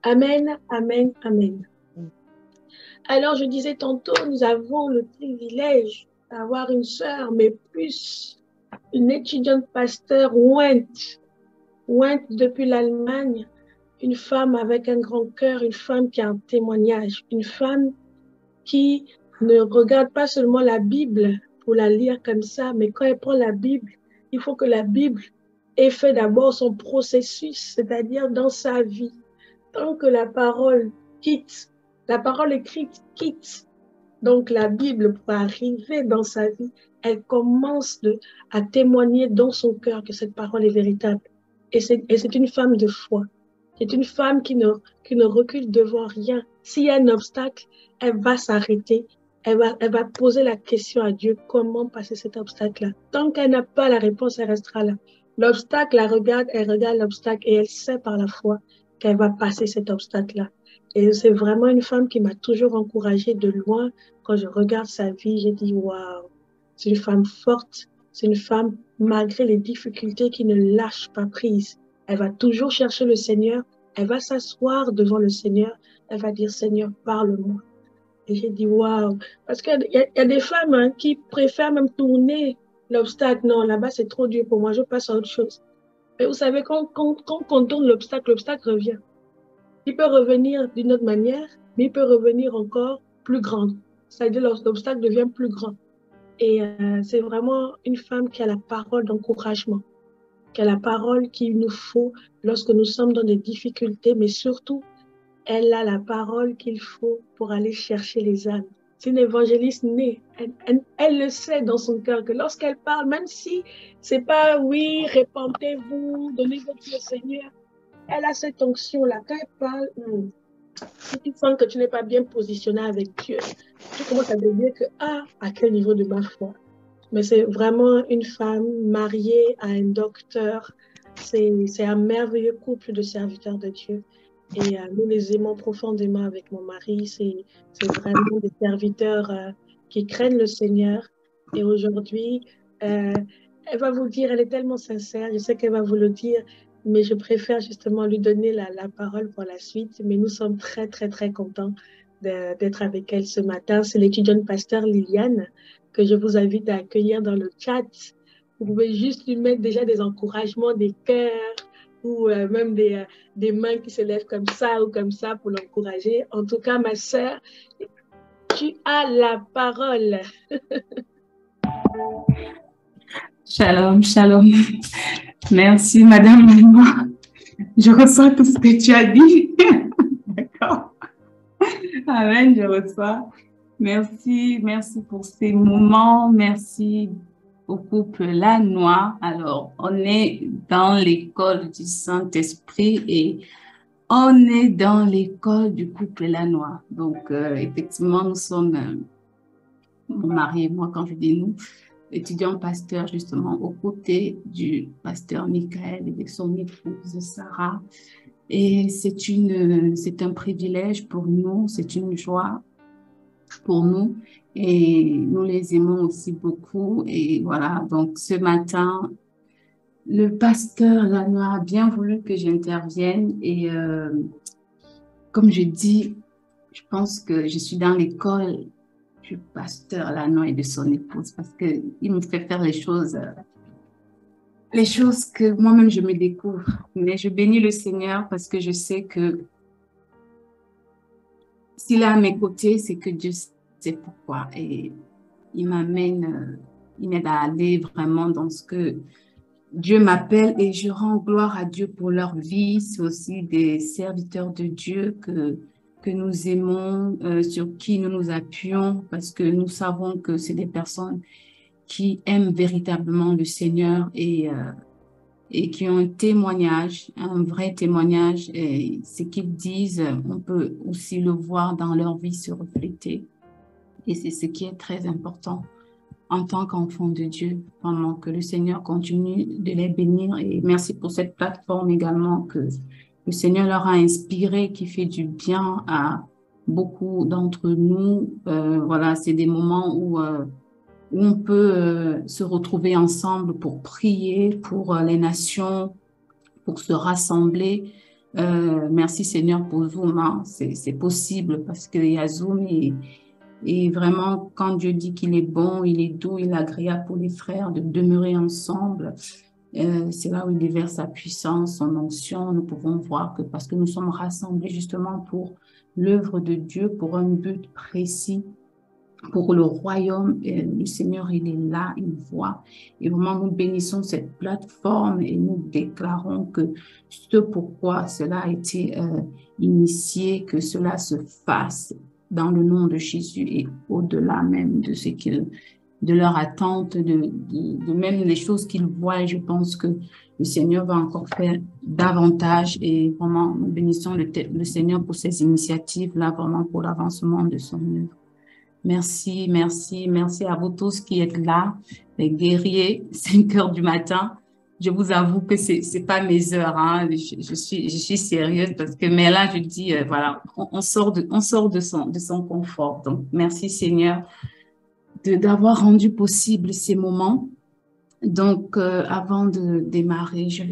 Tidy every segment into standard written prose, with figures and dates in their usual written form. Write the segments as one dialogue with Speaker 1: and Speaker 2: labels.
Speaker 1: Amen, amen, amen. Alors, je disais tantôt, nous avons le privilège d'avoir une sœur, mais plus une étudiante pasteur ointe depuis l'Allemagne, une femme avec un grand cœur, une femme qui a un témoignage, une femme qui ne regarde pas seulement la Bible pour la lire comme ça, mais quand elle prend la Bible, il faut que la Bible ait fait d'abord son processus, c'est-à-dire dans sa vie. Tant que la parole quitte, la parole écrite quitte donc la Bible pour arriver dans sa vie, elle commence à témoigner dans son cœur que cette parole est véritable. Et c'est une femme de foi. C'est une femme qui ne recule devant rien. S'il y a un obstacle, elle va s'arrêter. Elle va poser la question à Dieu, comment passer cet obstacle-là. Tant qu'elle n'a pas la réponse, elle restera là. L'obstacle elle regarde l'obstacle et elle sait par la foi qu'elle va passer cet obstacle-là. Et c'est vraiment une femme qui m'a toujours encouragée de loin. Quand je regarde sa vie, j'ai dit, waouh, c'est une femme forte, c'est une femme, malgré les difficultés, qui ne lâche pas prise. Elle va toujours chercher le Seigneur, elle va s'asseoir devant le Seigneur, elle va dire, Seigneur, parle-moi. Et j'ai dit, waouh, parce qu'il y a des femmes qui préfèrent même tourner l'obstacle. Non, là-bas, c'est trop dur pour moi, je passe à autre chose. Mais vous savez, quand on contourne l'obstacle, l'obstacle revient. Il peut revenir d'une autre manière, mais il peut revenir encore plus grand. C'est-à-dire l'obstacle devient plus grand. Et c'est vraiment une femme qui a la parole d'encouragement, qui a la parole qu'il nous faut lorsque nous sommes dans des difficultés, mais surtout, elle a la parole qu'il faut pour aller chercher les âmes. C'est une évangéliste née. Elle le sait dans son cœur que lorsqu'elle parle, même si c'est pas oui, répentez-vous, donnez votre vie au Seigneur, elle a cette onction-là. Quand elle parle, si tu sens que tu n'es pas bien positionné avec Dieu, tu commences à te dire que, à quel niveau de ma foi. Mais c'est vraiment une femme mariée à un docteur. C'est un merveilleux couple de serviteurs de Dieu. Et nous les aimons profondément avec mon mari. C'est vraiment des serviteurs qui craignent le Seigneur. Et aujourd'hui, elle va vous dire, elle est tellement sincère, je sais qu'elle va vous le dire, mais je préfère justement lui donner la parole pour la suite. Mais nous sommes très, très, très contents d'être avec elle ce matin. C'est l'étudiante pasteur Liliane que je vous invite à accueillir dans le chat. Vous pouvez juste lui mettre déjà des encouragements, des cœurs ou même des mains qui se lèvent comme ça ou comme ça pour l'encourager. En tout cas, ma sœur, tu as la parole.
Speaker 2: Shalom, shalom. Merci, Madame Maman. Je reçois tout ce que tu as dit. D'accord. Amen, je reçois. Merci, merci pour ces moments. Merci au couple Lannoy. Alors, on est dans l'école du Saint-Esprit et on est dans l'école du couple Lannoy. Donc, effectivement, nous sommes, mon mari et moi, quand je dis nous, étudiant pasteur justement aux côtés du pasteur Michael et de son épouse Sarah. Et c'est un privilège pour nous, c'est une joie pour nous et nous les aimons aussi beaucoup. Et voilà, donc ce matin, le pasteur Lannoy a bien voulu que j'intervienne et comme je dis, je pense que je suis dans l'école du pasteur Lannoy et de son épouse parce qu'il me fait faire les choses que moi-même je me découvre. Mais je bénis le Seigneur parce que je sais que s'il est à mes côtés, c'est que Dieu sait pourquoi. Et il m'amène, il m'aide à aller vraiment dans ce que Dieu m'appelle et je rends gloire à Dieu pour leur vie. C'est aussi des serviteurs de Dieu que nous aimons, sur qui nous nous appuyons parce que nous savons que c'est des personnes qui aiment véritablement le Seigneur et qui ont un témoignage, un vrai témoignage. Et ce qu'ils disent, on peut aussi le voir dans leur vie se refléter. Et c'est ce qui est très important en tant qu'enfant de Dieu, vraiment que le Seigneur continue de les bénir. Et merci pour cette plateforme également que le Seigneur leur a inspiré, qui fait du bien à beaucoup d'entre nous. Voilà, c'est des moments où on peut se retrouver ensemble pour prier pour les nations, pour se rassembler. Merci Seigneur pour Zoom, hein. C'est possible parce qu'il y a Zoom et vraiment quand Dieu dit qu'il est bon, il est doux, il est agréable pour les frères de demeurer ensemble. C'est là où il déverse sa puissance, son onction. Nous pouvons voir que parce que nous sommes rassemblés justement pour l'œuvre de Dieu, pour un but précis, pour le royaume, le Seigneur, il est là, il voit. Et vraiment, nous bénissons cette plateforme et nous déclarons que ce pourquoi cela a été initié, que cela se fasse dans le nom de Jésus et au-delà même de ce qu'ils de leur attente, de même les choses qu'ils voient. Je pense que le Seigneur va encore faire davantage et vraiment, nous bénissons le Seigneur pour ces initiatives-là, vraiment pour l'avancement de son œuvre. Merci, merci, merci à vous tous qui êtes là, les guerriers, 5 heures du matin. Je vous avoue que c'est pas mes heures, hein. Je suis sérieuse parce que, mais là, je dis, voilà, on sort de son confort. Donc, merci Seigneur d'avoir rendu possible ces moments. Donc, avant de démarrer, je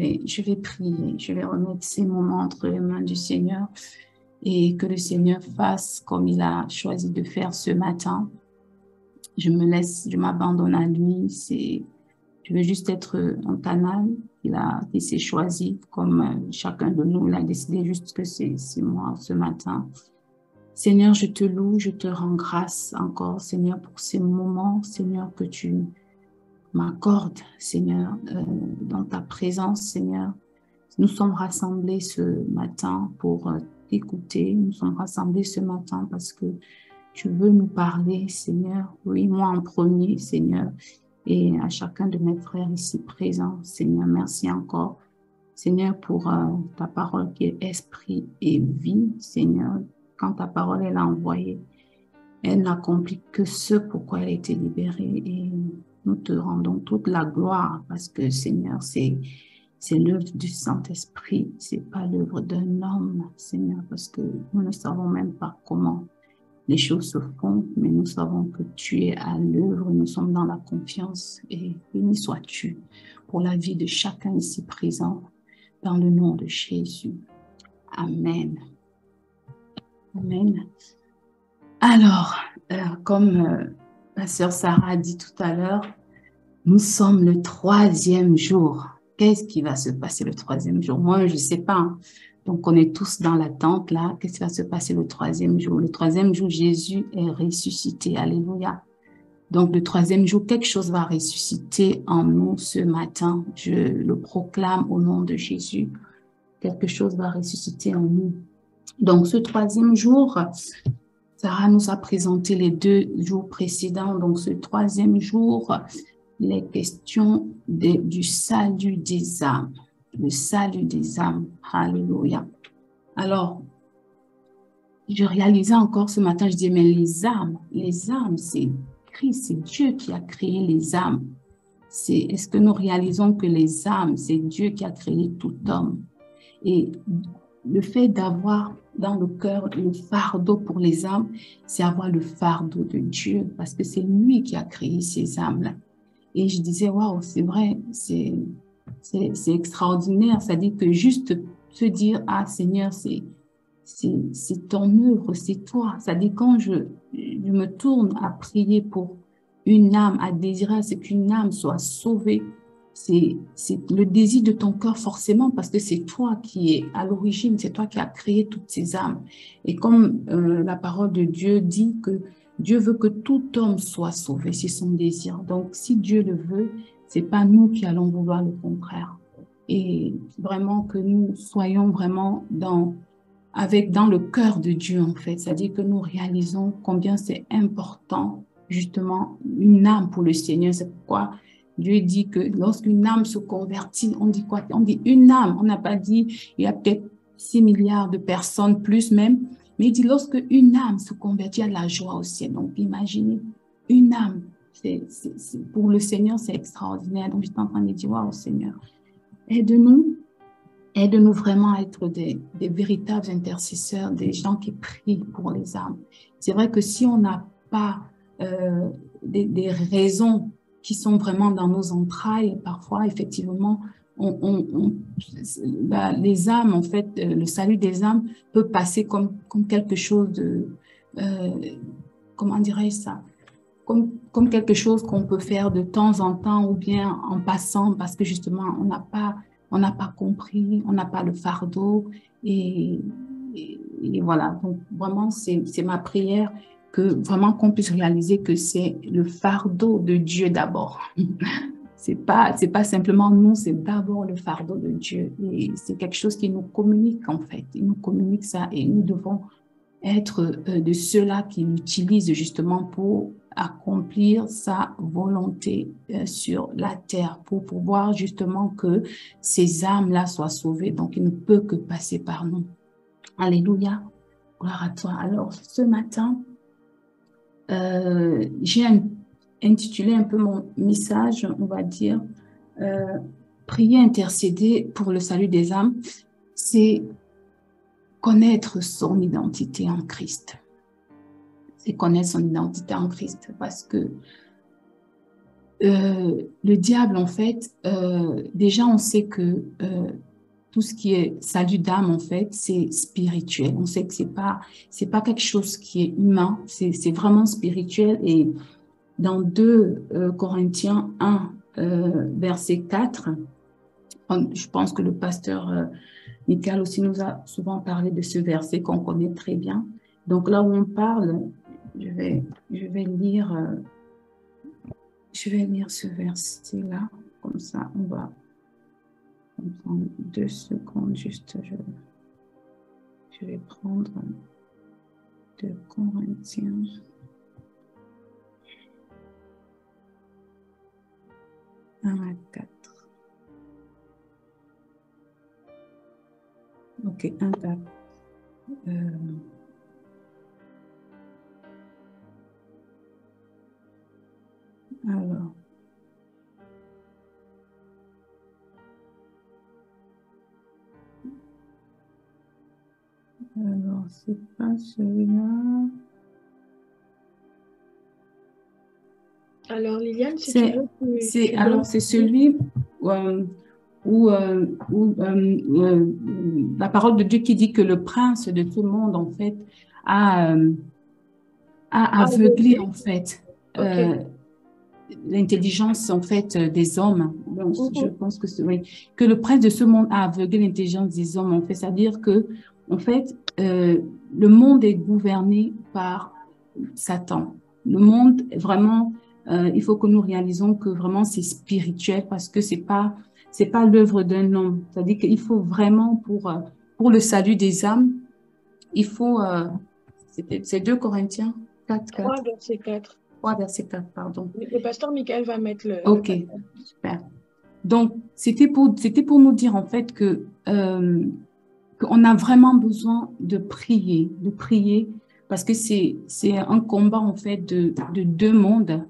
Speaker 2: vais prier, je vais remettre ces moments entre les mains du Seigneur et que le Seigneur fasse comme il a choisi de faire ce matin. Je m'abandonne à lui. Je veux juste être un canal qu'il s'est choisi, comme chacun de nous, il a décidé juste que c'est moi ce matin. Seigneur, je te loue, je te rends grâce encore, Seigneur, pour ces moments, Seigneur, que tu m'accordes, Seigneur, dans ta présence, Seigneur. Nous sommes rassemblés ce matin pour t'écouter. Nous sommes rassemblés ce matin parce que tu veux nous parler, Seigneur. Oui, moi en premier, Seigneur, et à chacun de mes frères ici présents, Seigneur. Merci encore, Seigneur, pour ta parole qui est esprit et vie, Seigneur. Quand ta parole est envoyée, elle n'accomplit que ce pourquoi elle a été libérée. Et nous te rendons toute la gloire parce que, Seigneur, c'est l'œuvre du Saint-Esprit, c'est pas l'œuvre d'un homme, Seigneur, parce que nous ne savons même pas comment les choses se font, mais nous savons que tu es à l'œuvre, nous sommes dans la confiance et béni sois-tu pour la vie de chacun ici présent, dans le nom de Jésus. Amen. Amen. Alors, comme la sœur Sarah a dit tout à l'heure, nous sommes le 3e jour. Qu'est-ce qui va se passer le 3e jour? Moi, je ne sais pas. Hein. Donc, on est tous dans l'attente là. Qu'est-ce qui va se passer le 3e jour? Le 3e jour, Jésus est ressuscité. Alléluia. Donc, le 3e jour, quelque chose va ressusciter en nous ce matin. Je le proclame au nom de Jésus. Quelque chose va ressusciter en nous. Donc, ce 3e jour, Sarah nous a présenté les 2 jours précédents. Donc, ce 3e jour, les questions du salut des âmes. Le salut des âmes. Alléluia. Alors, je réalisais encore ce matin, je disais, mais les âmes, c'est Christ, c'est Dieu qui a créé les âmes. Est-ce que nous réalisons que les âmes, c'est Dieu qui a créé tout homme? Et le fait d'avoir dans le cœur le fardeau pour les âmes, c'est avoir le fardeau de Dieu, parce que c'est lui qui a créé ces âmes-là. Et je disais, waouh, c'est vrai, c'est extraordinaire. Ça dit que juste se dire, ah Seigneur, c'est ton œuvre, c'est toi. Ça dit quand je me tourne à prier pour une âme, à désirer à ce qu'une âme soit sauvée, c'est le désir de ton cœur forcément, parce que c'est toi qui es à l'origine, c'est toi qui as créé toutes ces âmes. Et comme la parole de Dieu dit que Dieu veut que tout homme soit sauvé, c'est son désir. Donc, si Dieu le veut, c'est pas nous qui allons vouloir le contraire. Et vraiment que nous soyons vraiment dans le cœur de Dieu, en fait. C'est-à-dire que nous réalisons combien c'est important, justement, une âme pour le Seigneur. C'est pourquoi Dieu dit que lorsqu'une âme se convertit, on dit quoi? On dit une âme. On n'a pas dit, il y a peut-être 6 milliards de personnes, plus même. Mais il dit, lorsque une âme se convertit, il y a de la joie au ciel. Donc, imaginez, une âme, pour le Seigneur, c'est extraordinaire. Donc, je suis en train de dire, waouh, Seigneur, aide-nous vraiment à être des véritables intercesseurs, des gens qui prient pour les âmes. C'est vrai que si on n'a pas des raisons qui sont vraiment dans nos entrailles, parfois, effectivement, les âmes, en fait, le salut des âmes peut passer comme quelque chose de, comment dirais-je ça, comme quelque chose qu'on peut faire de temps en temps ou bien en passant parce que justement, on n'a pas compris, on n'a pas le fardeau et voilà. Donc, vraiment, c'est ma prière que vraiment qu'on puisse réaliser que c'est le fardeau de Dieu d'abord. C'est pas simplement nous, c'est d'abord le fardeau de Dieu. Et c'est quelque chose qui nous communique, en fait. Il nous communique ça et nous devons être de ceux-là qui l'utilisent justement pour accomplir sa volonté sur la terre, pour pouvoir justement que ces âmes-là soient sauvées. Donc, il ne peut que passer par nous. Alléluia. Gloire à toi. Alors, ce matin, j'ai intitulé un peu mon message, on va dire, prier, intercéder pour le salut des âmes. C'est connaître son identité en Christ. C'est connaître son identité en Christ parce que le diable, en fait, déjà on sait que tout ce qui est salut d'âme, en fait, c'est spirituel. On sait que c'est pas quelque chose qui est humain, c'est vraiment spirituel. Et dans 2 Corinthiens 1, verset 4, je pense que le pasteur Michael aussi nous a souvent parlé de ce verset qu'on connaît très bien. Donc là où on parle, je vais lire ce verset-là, comme ça on va prendre 2 secondes, juste je vais prendre 2 Corinthiens. Un à 4. Ok, 1 à 4. Alors, c'est pas celui-là.
Speaker 1: Alors, Liliane, si tu veux...
Speaker 2: C'est celui où la parole de Dieu qui dit que le prince de tout le monde, en fait, a aveuglé, en fait, l'intelligence, en fait, des hommes. Donc, je pense que oui, que le prince de ce monde a aveuglé l'intelligence des hommes, en fait. C'est-à-dire que, en fait, le monde est gouverné par Satan. Le monde, vraiment, il faut que nous réalisons que vraiment c'est spirituel parce que c'est pas l'œuvre d'un homme. C'est-à-dire qu'il faut vraiment pour le salut des âmes, il faut, c'est 2 Corinthiens 4,
Speaker 1: 3, verset 4.
Speaker 2: 3, verset 4, pardon.
Speaker 1: Le pasteur Michael va mettre le...
Speaker 2: Ok, super. Donc, c'était pour nous dire en fait que qu'on a vraiment besoin de prier parce que c'est un combat en fait de 2 mondes,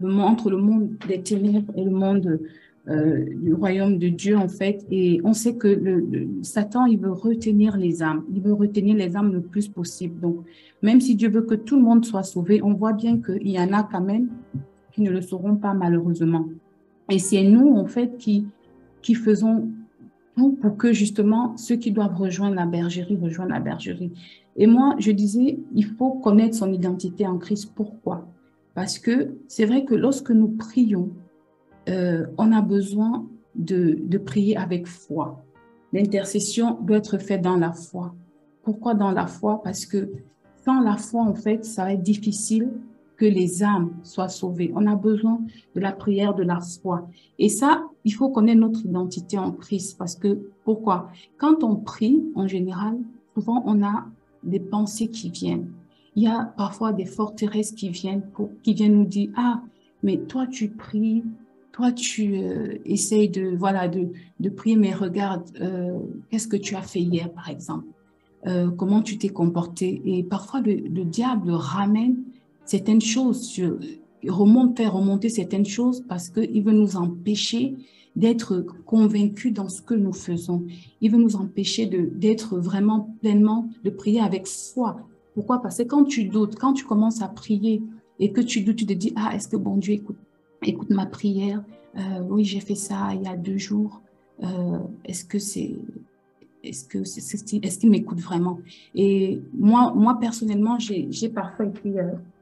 Speaker 2: entre le monde des ténèbres et le monde du royaume de Dieu en fait. Et on sait que Satan, il veut retenir les âmes, le plus possible. Donc, même si Dieu veut que tout le monde soit sauvé, on voit bien qu'il y en a quand même qui ne le sauront pas malheureusement. Et c'est nous en fait qui faisons tout pour que justement ceux qui doivent rejoignent la bergerie rejoignent la bergerie. Et moi, je disais, il faut connaître son identité en Christ. Pourquoi? Parce que c'est vrai que lorsque nous prions, on a besoin de prier avec foi. L'intercession doit être faite dans la foi. Pourquoi dans la foi? Parce que sans la foi, en fait, ça va être difficile que les âmes soient sauvées. On a besoin de la prière, de la foi. Et ça, il faut connaître notre identité en Christ. Parce que, pourquoi? Quand on prie, en général, souvent, on a des pensées qui viennent. Il y a parfois des forteresses qui viennent nous dire, ah, mais toi, tu pries, toi, tu essayes de prier, mais regarde, qu'est-ce que tu as fait hier, par exemple? Comment tu t'es comporté? Et parfois, le diable ramène certaines choses, fait remonter certaines choses parce qu'il veut nous empêcher d'être convaincus dans ce que nous faisons. Il veut nous empêcher d'être vraiment pleinement, de prier avec foi. Pourquoi? Parce que quand tu doutes, quand tu commences à prier et que tu doutes, tu te dis, ah, est-ce que bon Dieu écoute ma prière? Oui, j'ai fait ça il y a 2 jours. est-ce qu'il m'écoute vraiment? Et moi personnellement, j'ai parfois été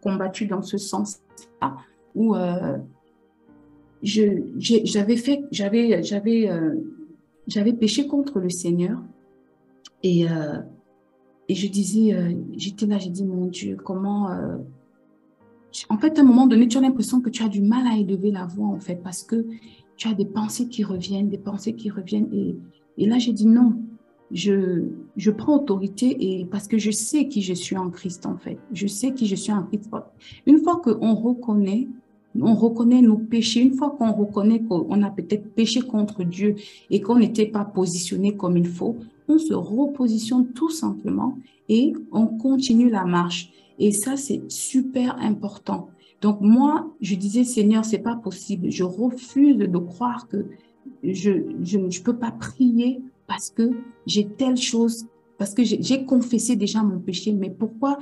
Speaker 2: combattue dans ce sens-là, où j'avais péché contre le Seigneur et je disais, j'étais là, j'ai dit, mon Dieu, comment... en fait, à un moment donné, tu as l'impression que tu as du mal à élever la voix, en fait, parce que tu as des pensées qui reviennent, des pensées qui reviennent. Et là, j'ai dit non, je prends autorité et parce que je sais qui je suis en Christ, en fait. Je sais qui je suis en Christ. Une fois qu'on reconnaît, on reconnaît nos péchés, une fois qu'on reconnaît qu'on a peut-être péché contre Dieu et qu'on n'était pas positionné comme il faut, on se repositionne tout simplement et on continue la marche. Et ça, c'est super important. Donc moi, je disais, Seigneur, c'est pas possible. Je refuse de croire que je peux pas prier parce que j'ai telle chose, parce que j'ai confessé déjà mon péché. Mais pourquoi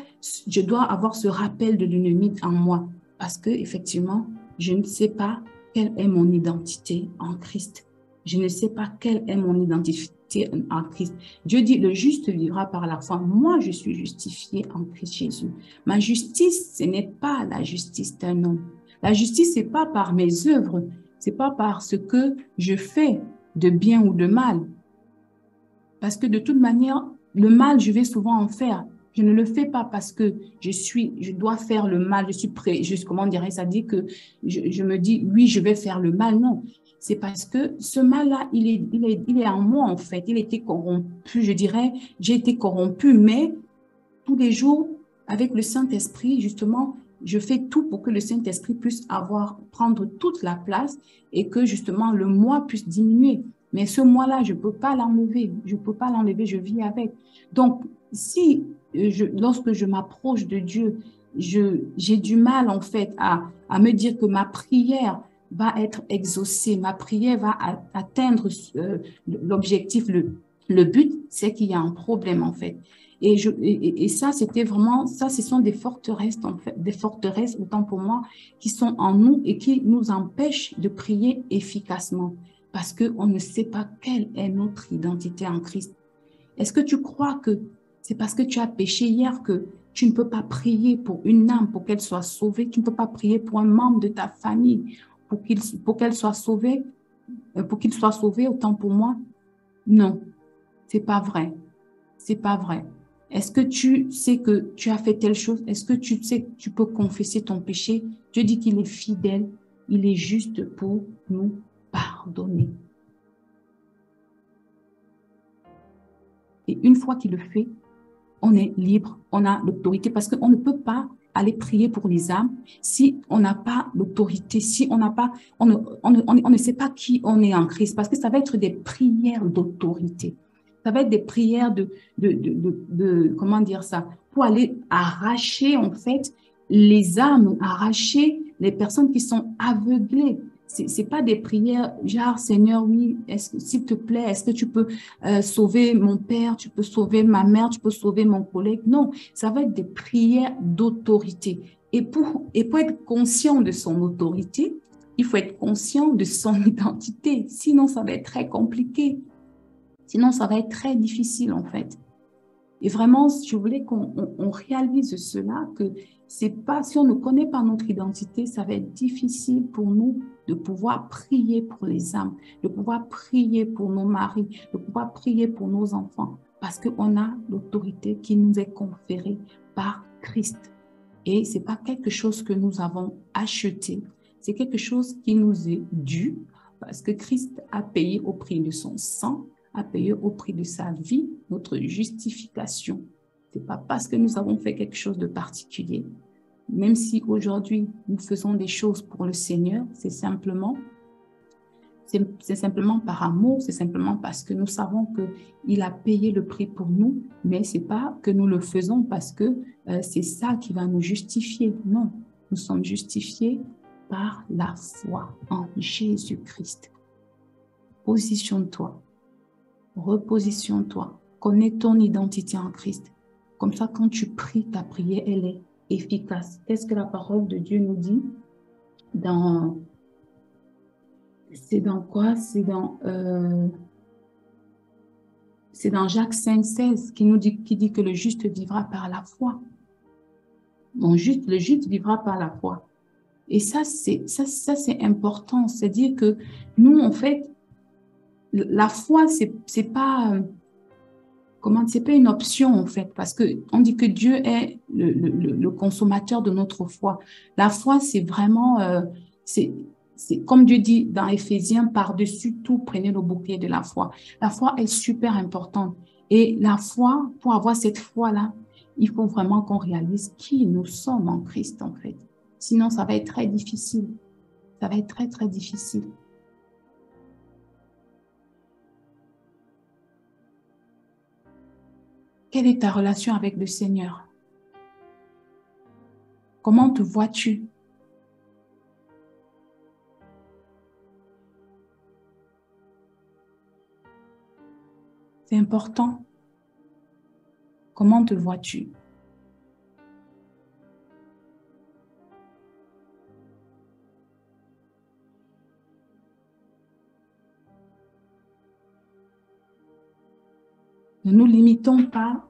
Speaker 2: je dois avoir ce rappel de l'ennemi en moi? Parce que effectivement, je ne sais pas quelle est mon identité en Christ. Je ne sais pas quelle est mon identité en Christ. Dieu dit, le juste vivra par la foi. Moi, je suis justifié en Christ Jésus. Ma justice, ce n'est pas la justice d'un homme. La justice, c'est pas par mes œuvres, c'est pas par ce que je fais de bien ou de mal. Parce que de toute manière, le mal, je vais souvent en faire. Je ne le fais pas parce que je dois faire le mal, je suis prêt, comment dirais-je, ça dit que je me dis, oui, je vais faire le mal. Non, c'est parce que ce mal-là, il est en moi, en fait. Il était corrompu, je dirais, j'ai été corrompu, mais tous les jours, avec le Saint-Esprit, justement, je fais tout pour que le Saint-Esprit puisse prendre toute la place et que justement le moi puisse diminuer. Mais ce moi-là, je ne peux pas l'enlever. Je ne peux pas l'enlever, je vis avec. Donc, si lorsque je m'approche de Dieu, j'ai du mal en fait à me dire que ma prière va être exaucée, ma prière va atteindre l'objectif, le but, c'est qu'il y a un problème en fait. Et ça, c'était vraiment, ça, ce sont des forteresses, en fait, des forteresses, autant pour moi, qui sont en nous et qui nous empêchent de prier efficacement parce qu'on ne sait pas quelle est notre identité en Christ. Est-ce que tu crois que c'est parce que tu as péché hier que tu ne peux pas prier pour une âme, pour qu'elle soit sauvée? Tu ne peux pas prier pour un membre de ta famille, pour qu'elle soit sauvée, pour qu'il soit sauvé, autant pour moi? Non, c'est pas vrai. C'est pas vrai. Est-ce que tu sais que tu as fait telle chose? Est-ce que tu sais que tu peux confesser ton péché? Dieu dit qu'il est fidèle, il est juste pour nous pardonner. Et une fois qu'il le fait, on est libre, on a l'autorité parce qu'on ne peut pas aller prier pour les âmes si on n'a pas l'autorité, si on n'a pas, on ne sait pas qui on est en Christ parce que ça va être des prières d'autorité. Ça va être des prières comment dire ça, pour aller arracher en fait les âmes, arracher les personnes qui sont aveuglées. C'est pas des prières genre Seigneur, oui, s'il te plaît, est-ce que tu peux sauver mon père, tu peux sauver ma mère, tu peux sauver mon collègue. Non, ça va être des prières d'autorité. Et pour être conscient de son autorité, il faut être conscient de son identité. Sinon, ça va être très compliqué. Sinon, ça va être très difficile, en fait. Et vraiment, je voulais qu'on réalise cela, que c'est pas, si on ne connaît pas notre identité, ça va être difficile pour nous de pouvoir prier pour les âmes, de pouvoir prier pour nos maris, de pouvoir prier pour nos enfants, parce qu'on a l'autorité qui nous est conférée par Christ. Et c'est pas quelque chose que nous avons acheté, c'est quelque chose qui nous est dû, parce que Christ a payé au prix de son sang, a payé au prix de sa vie, notre justification. C'est pas parce que nous avons fait quelque chose de particulier. Même si aujourd'hui, nous faisons des choses pour le Seigneur, c'est simplement par amour, c'est simplement parce que nous savons qu'il a payé le prix pour nous, mais c'est pas que nous le faisons parce que c'est ça qui va nous justifier. Non, nous sommes justifiés par la foi en Jésus-Christ. Positionne-toi. Repositionne-toi, connais ton identité en Christ. Comme ça, quand tu pries, ta prière, elle est efficace. Qu'est-ce que la parole de Dieu nous dit dans C'est dans quoi? C'est dans Jacques 5,16 qui dit que le juste vivra par la foi. Le juste vivra par la foi. Et ça, c'est important. C'est-à-dire que nous, en fait, la foi, c'est pas une option, en fait, parce que on dit que Dieu est le consommateur de notre foi. La foi, c'est vraiment, c'est comme Dieu dit dans Éphésiens, par-dessus tout, prenez le bouclier de la foi. La foi est super importante. Et la foi, pour avoir cette foi-là, il faut vraiment qu'on réalise qui nous sommes en Christ, en fait. Sinon, ça va être très difficile. Ça va être très, très difficile. Quelle est ta relation avec le Seigneur? Comment te vois-tu? C'est important. Comment te vois-tu? Ne nous limitons pas.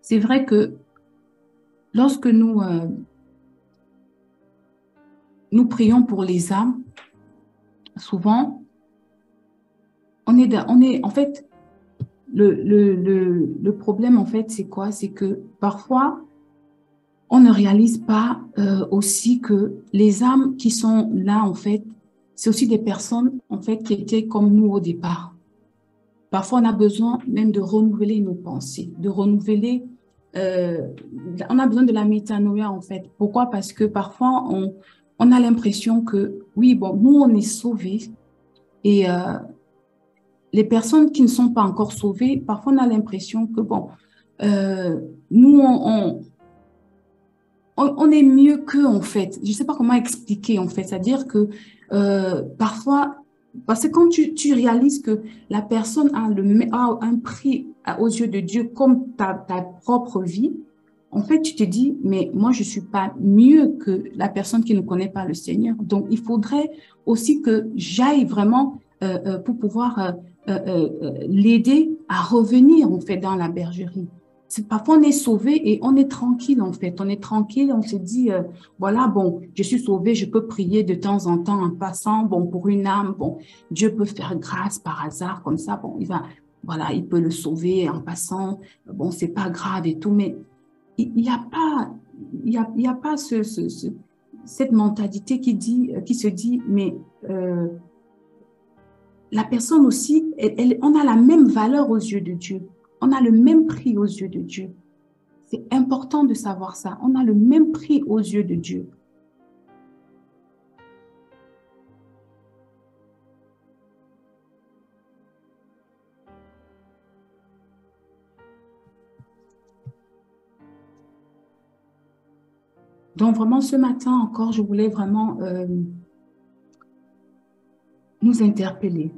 Speaker 2: C'est vrai que lorsque nous prions pour les âmes, souvent, en fait, le problème, en fait, c'est quoi? C'est que parfois, on ne réalise pas aussi que les âmes qui sont là, en fait, c'est aussi des personnes, en fait, qui étaient comme nous au départ. Parfois, on a besoin même de renouveler nos pensées, de renouveler, on a besoin de la métanoïa, en fait. Pourquoi? Parce que parfois, on a l'impression que, oui, bon, nous, on est sauvés et les personnes qui ne sont pas encore sauvées, parfois, on a l'impression que, bon, nous, on est mieux qu'eux, en fait. Je ne sais pas comment expliquer, en fait. C'est-à-dire que parfois, parce que quand tu réalises que la personne a un prix aux yeux de Dieu comme ta propre vie, en fait, tu te dis, mais moi, je ne suis pas mieux que la personne qui ne connaît pas le Seigneur. Donc, il faudrait aussi que j'aille vraiment pour pouvoir l'aider à revenir, en fait, dans la bergerie. Parfois, on est sauvé et on est tranquille, en fait. On est tranquille, on se dit, voilà, bon, je suis sauvé, je peux prier de temps en temps en passant, bon, pour une âme, bon, Dieu peut faire grâce par hasard, comme ça, bon, voilà, il peut le sauver en passant, bon, c'est pas grave et tout, mais il n'y a pas, il y a pas cette mentalité qui se dit, mais la personne aussi, on a la même valeur aux yeux de Dieu. On a le même prix aux yeux de Dieu. C'est important de savoir ça. On a le même prix aux yeux de Dieu. Donc vraiment, ce matin encore, je voulais vraiment nous interpeller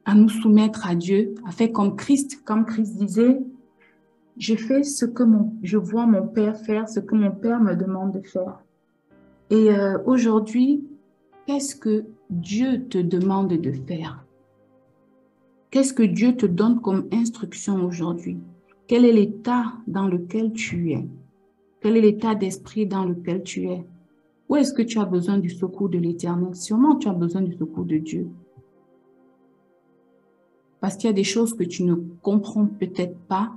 Speaker 2: à nous soumettre à Dieu, à faire comme Christ disait, je vois mon Père faire, ce que mon Père me demande de faire. Et aujourd'hui, qu'est-ce que Dieu te demande de faire? Qu'est-ce que Dieu te donne comme instruction aujourd'hui? Quel est l'état dans lequel tu es? Quel est l'état d'esprit dans lequel tu es? Où est-ce que tu as besoin du secours de l'Éternel? Sûrement, tu as besoin du secours de Dieu. Parce qu'il y a des choses que tu ne comprends peut-être pas.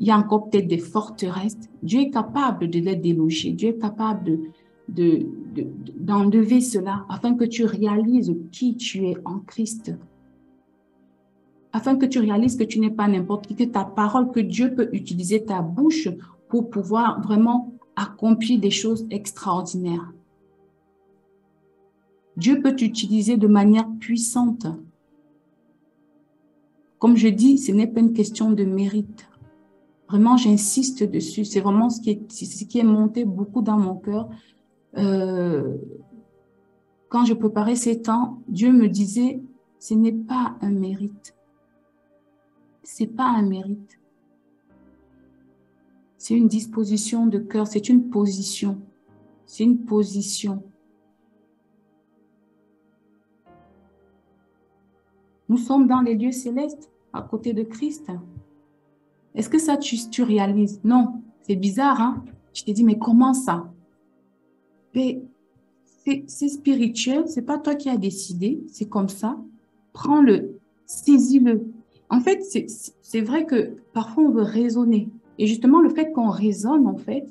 Speaker 2: Il y a encore peut-être des forteresses. Dieu est capable de les déloger. Dieu est capable d'enlever cela afin que tu réalises qui tu es en Christ. Afin que tu réalises que tu n'es pas n'importe qui, que ta parole, que Dieu peut utiliser ta bouche pour pouvoir vraiment accomplir des choses extraordinaires. Dieu peut t'utiliser de manière puissante. Comme je dis, ce n'est pas une question de mérite. Vraiment, j'insiste dessus. C'est vraiment ce qui est monté beaucoup dans mon cœur. Quand je préparais ces temps, Dieu me disait, ce n'est pas un mérite. Ce n'est pas un mérite. C'est une disposition de cœur, c'est une position. C'est une position. Nous sommes dans les lieux célestes, à côté de Christ. Est-ce que ça, tu réalises? Non, c'est bizarre, hein? Je te dis, mais comment ça? C'est spirituel, c'est pas toi qui as décidé, c'est comme ça. Prends-le, saisis-le. En fait, c'est vrai que parfois on veut raisonner. Et justement, le fait qu'on raisonne, en fait,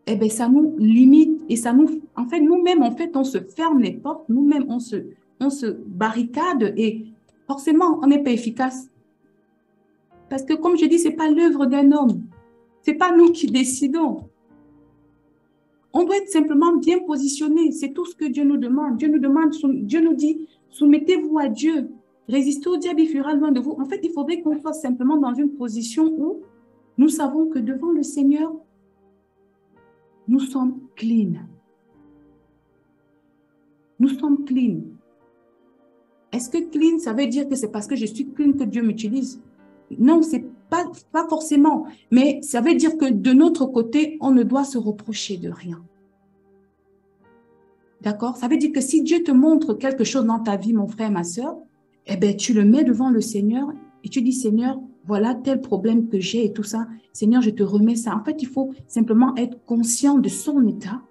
Speaker 2: eh ben, ça nous limite et ça nous... En fait, nous-mêmes, en fait, on se ferme les portes, nous-mêmes, on se barricade et forcément, on n'est pas efficace. Parce que, comme je dis, ce n'est pas l'œuvre d'un homme. Ce n'est pas nous qui décidons. On doit être simplement bien positionné. C'est tout ce que Dieu nous demande. Dieu nous dit, soumettez-vous à Dieu. Résistez au diable, il fuira loin de vous. En fait, il faudrait qu'on soit simplement dans une position où nous savons que devant le Seigneur, nous sommes clean. Nous sommes clean. Est-ce que clean, ça veut dire que c'est parce que je suis clean que Dieu m'utilise? Non, c'est pas forcément. Mais ça veut dire que de notre côté, on ne doit se reprocher de rien. D'accord? Ça veut dire que si Dieu te montre quelque chose dans ta vie, mon frère, ma soeur, eh bien, tu le mets devant le Seigneur et tu dis, Seigneur, voilà tel problème que j'ai et tout ça. Seigneur, je te remets ça. En fait, il faut simplement être conscient de son état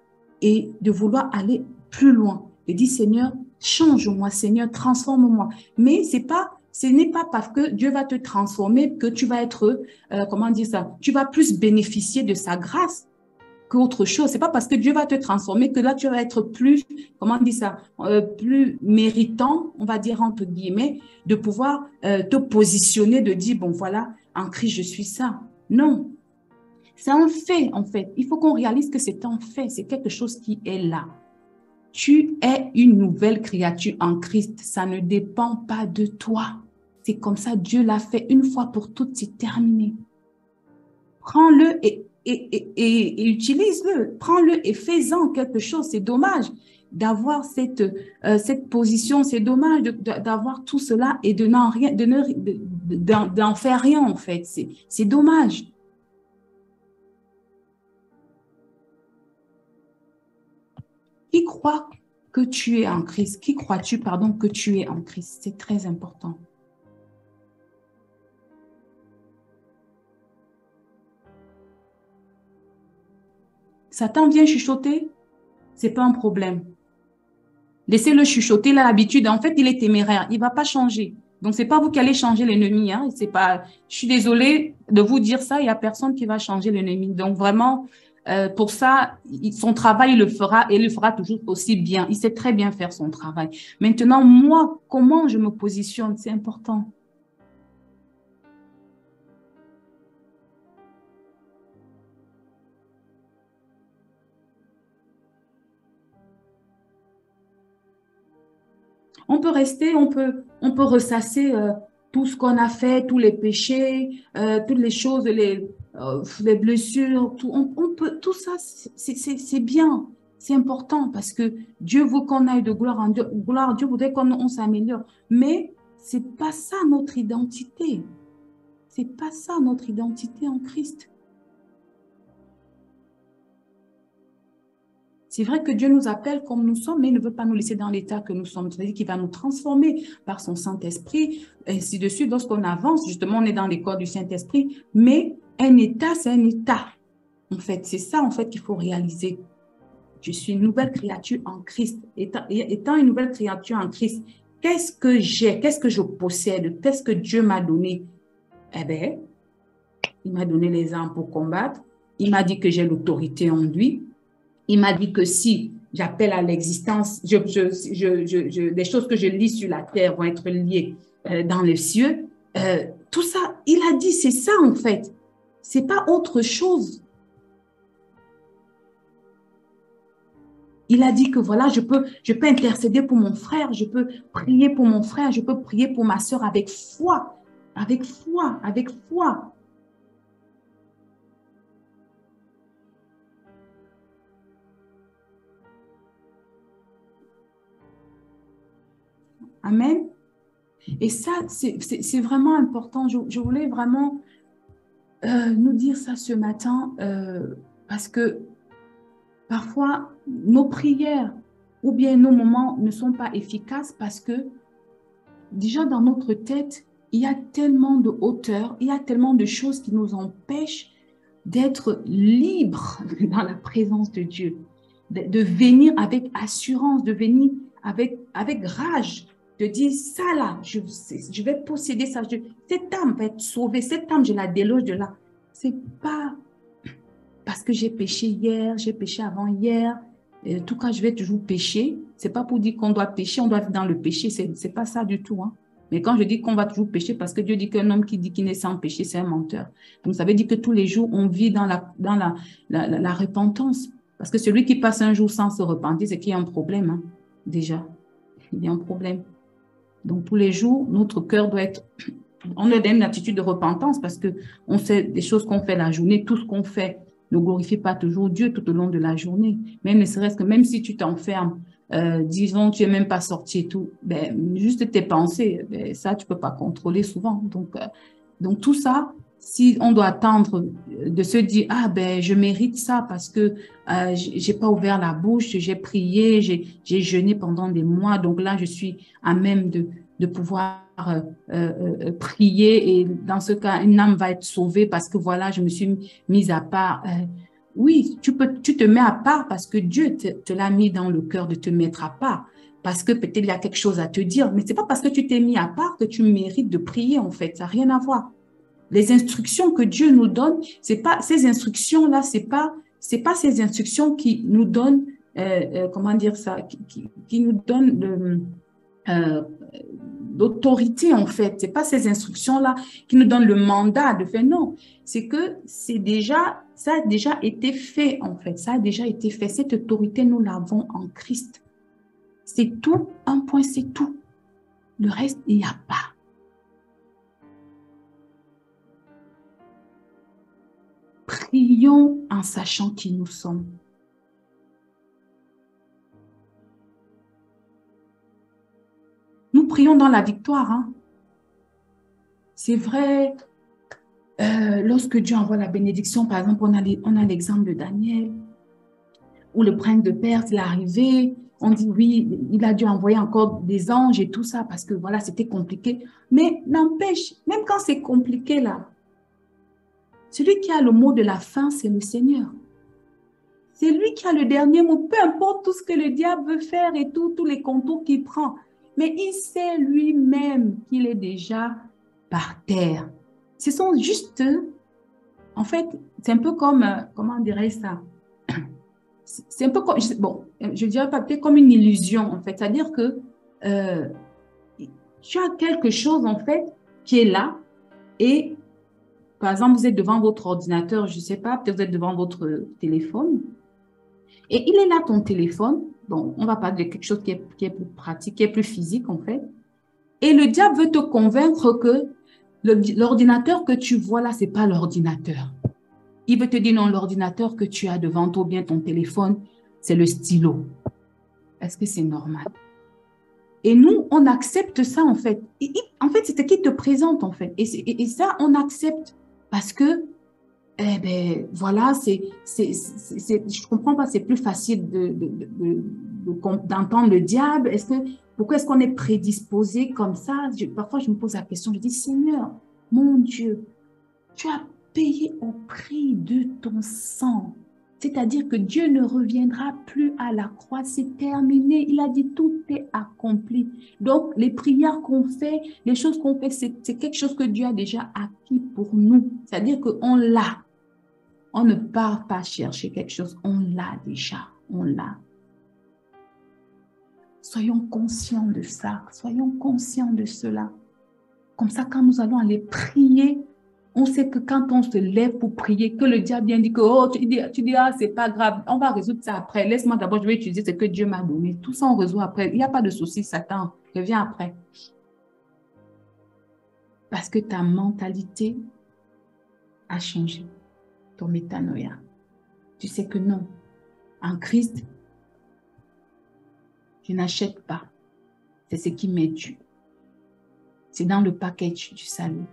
Speaker 2: et de vouloir aller plus loin. Et dire, Seigneur, change-moi, Seigneur, transforme-moi. Mais ce n'est pas parce que Dieu va te transformer que tu vas être, comment dire ça, tu vas plus bénéficier de sa grâce qu'autre chose. C'est pas parce que Dieu va te transformer que là, tu vas être plus, comment on dit ça, plus méritant, on va dire entre guillemets, de pouvoir te positionner, de dire, bon, voilà, en Christ, je suis ça. Non. C'est un fait, en fait. Il faut qu'on réalise que c'est un fait. C'est quelque chose qui est là. Tu es une nouvelle créature en Christ. Ça ne dépend pas de toi. C'est comme ça, Dieu l'a fait une fois pour toutes, c'est terminé. Prends-le et utilise-le. Prends-le et fais-en quelque chose. C'est dommage d'avoir cette position. C'est dommage d'avoir tout cela et d'en faire rien, en fait. C'est dommage. Qui croit que tu es en Christ? Qui crois-tu, pardon, que tu es en Christ? C'est très important. Satan vient chuchoter, ce n'est pas un problème. Laissez-le chuchoter, il a l'habitude. En fait, il est téméraire, il ne va pas changer. Donc, ce n'est pas vous qui allez changer l'ennemi. Hein. Je suis désolée de vous dire ça, il n'y a personne qui va changer l'ennemi. Donc, vraiment, pour ça, son travail, il le fera et il le fera toujours aussi bien. Il sait très bien faire son travail. Maintenant, moi, comment je me positionne, c'est important. On peut rester, on peut ressasser tout ce qu'on a fait, tous les péchés, toutes les choses, les blessures, tout ça, c'est bien, c'est important parce que Dieu veut qu'on aille de gloire en gloire, Dieu voudrait qu'on s'améliore. Mais ce n'est pas ça notre identité. Ce n'est pas ça notre identité en Christ. C'est vrai que Dieu nous appelle comme nous sommes, mais il ne veut pas nous laisser dans l'état que nous sommes. C'est-à-dire qu'il va nous transformer par son Saint-Esprit, ainsi de suite. Lorsqu'on avance, justement, on est dans les corps du Saint-Esprit. Mais un état, c'est un état. En fait, c'est ça, en fait, qu'il faut réaliser. Je suis une nouvelle créature en Christ. Étant une nouvelle créature en Christ, qu'est-ce que j'ai? Qu'est-ce que je possède? Qu'est-ce que Dieu m'a donné? Eh bien, il m'a donné les armes pour combattre. Il m'a dit que j'ai l'autorité en lui. Il m'a dit que si j'appelle à l'existence, les choses que je lis sur la terre vont être liées dans les cieux. Tout ça, il a dit, c'est ça en fait. Ce n'est pas autre chose. Il a dit que voilà, je peux intercéder pour mon frère, je peux prier pour mon frère, je peux prier pour ma soeur avec foi, avec foi, avec foi. Amen. Et ça, c'est vraiment important. Je voulais vraiment nous dire ça ce matin parce que parfois, nos prières ou bien nos moments ne sont pas efficaces parce que déjà dans notre tête, il y a tellement de hauteur, il y a tellement de choses qui nous empêchent d'être libres dans la présence de Dieu, de venir avec assurance, de venir avec rage, de dire ça là, je vais posséder ça, cette âme va être sauvée, cette âme, je la déloge de là. C'est pas parce que j'ai péché hier, j'ai péché avant-hier, en tout cas, je vais toujours pécher. C'est pas pour dire qu'on doit pécher, on doit être dans le péché, c'est pas ça du tout, hein. Mais quand je dis qu'on va toujours pécher, parce que Dieu dit qu'un homme qui dit qu'il n'est sans péché, c'est un menteur. Donc, ça veut dire que tous les jours, on vit dans la repentance. Parce que celui qui passe un jour sans se repentir, c'est qu'il y a un problème, hein, déjà. Il y a un problème. Donc, tous les jours, notre cœur doit être... On a une attitude de repentance parce qu'on sait des choses qu'on fait la journée, tout ce qu'on fait ne glorifie pas toujours Dieu tout au long de la journée. Même ne serait-ce que même si tu t'enfermes, disons, tu n'es même pas sorti et tout, ben, juste tes pensées, ben, ça, tu ne peux pas contrôler souvent. Donc, tout ça, si on doit attendre de se dire, ah ben, je mérite ça parce que j'ai pas ouvert la bouche, j'ai prié, j'ai jeûné pendant des mois, donc là, je suis à même de pouvoir prier et dans ce cas, une âme va être sauvée parce que voilà, je me suis mise à part. Oui, tu te mets à part parce que Dieu te l'a mis dans le cœur de te mettre à part. Parce que peut-être il y a quelque chose à te dire, mais c'est pas parce que tu t'es mis à part que tu mérites de prier en fait, ça n'a rien à voir. Les instructions que Dieu nous donne, c'est pas ces instructions-là, c'est pas ces instructions qui nous donnent, comment dire ça, qui nous donnent l'autorité en fait. C'est pas ces instructions-là qui nous donnent le mandat de faire. Non, c'est que ça a déjà été fait en fait. Ça a déjà été fait. Cette autorité, nous l'avons en Christ. C'est tout, un point, c'est tout. Le reste, il n'y a pas. Prions en sachant qui nous sommes. Nous prions dans la victoire. Hein. C'est vrai, lorsque Dieu envoie la bénédiction, par exemple, on a l'exemple de Daniel, où le prince de Perse est arrivé, on dit oui, il a dû envoyer encore des anges et tout ça, parce que voilà, c'était compliqué. Mais n'empêche, même quand c'est compliqué là, celui qui a le mot de la fin, c'est le Seigneur. C'est lui qui a le dernier mot, peu importe tout ce que le diable veut faire et tous les contours qu'il prend. Mais il sait lui-même qu'il est déjà par terre. Ce sont juste, en fait, c'est un peu comme, comment dirais-je ça? C'est un peu comme, bon, je dirais pas peut-être comme une illusion, en fait. C'est-à-dire que tu as quelque chose, en fait, qui est là et, par exemple, vous êtes devant votre ordinateur, je ne sais pas, peut-être vous êtes devant votre téléphone. Et il est là, ton téléphone. Bon, on va parler de quelque chose qui est plus pratique, qui est plus physique, en fait. Et le diable veut te convaincre que l'ordinateur que tu vois là, ce n'est pas l'ordinateur. Il veut te dire, non, l'ordinateur que tu as devant toi, ou bien ton téléphone, c'est le stylo. Est-ce que c'est normal? Et nous, on accepte ça, en fait. En fait, c'est ce qui te présente, en fait. Et ça, on accepte parce que eh bien, voilà, je ne comprends pas, c'est plus facile d'entendre le diable. Pourquoi est-ce qu'on est prédisposé comme ça? Parfois, je me pose la question, je dis, Seigneur, mon Dieu, tu as payé au prix de ton sang. C'est-à-dire que Dieu ne reviendra plus à la croix, c'est terminé. Il a dit, tout est accompli. Donc, les prières qu'on fait, les choses qu'on fait, c'est quelque chose que Dieu a déjà acquis pour nous. C'est-à-dire qu'on l'a. On ne part pas chercher quelque chose, on l'a déjà, on l'a. Soyons conscients de ça, soyons conscients de cela. Comme ça, quand nous allons aller prier, on sait que quand on se lève pour prier, que le diable vient dire que oh, tu dis ah, c'est pas grave, on va résoudre ça après. Laisse-moi d'abord, je vais utiliser ce que Dieu m'a donné. Tout ça, on résout après. Il n'y a pas de souci, Satan, reviens après. Parce que ta mentalité a changé, ton métanoïa. Tu sais que non, en Christ, je n'achète pas. C'est ce qui m'est dû. C'est dans le package du salut.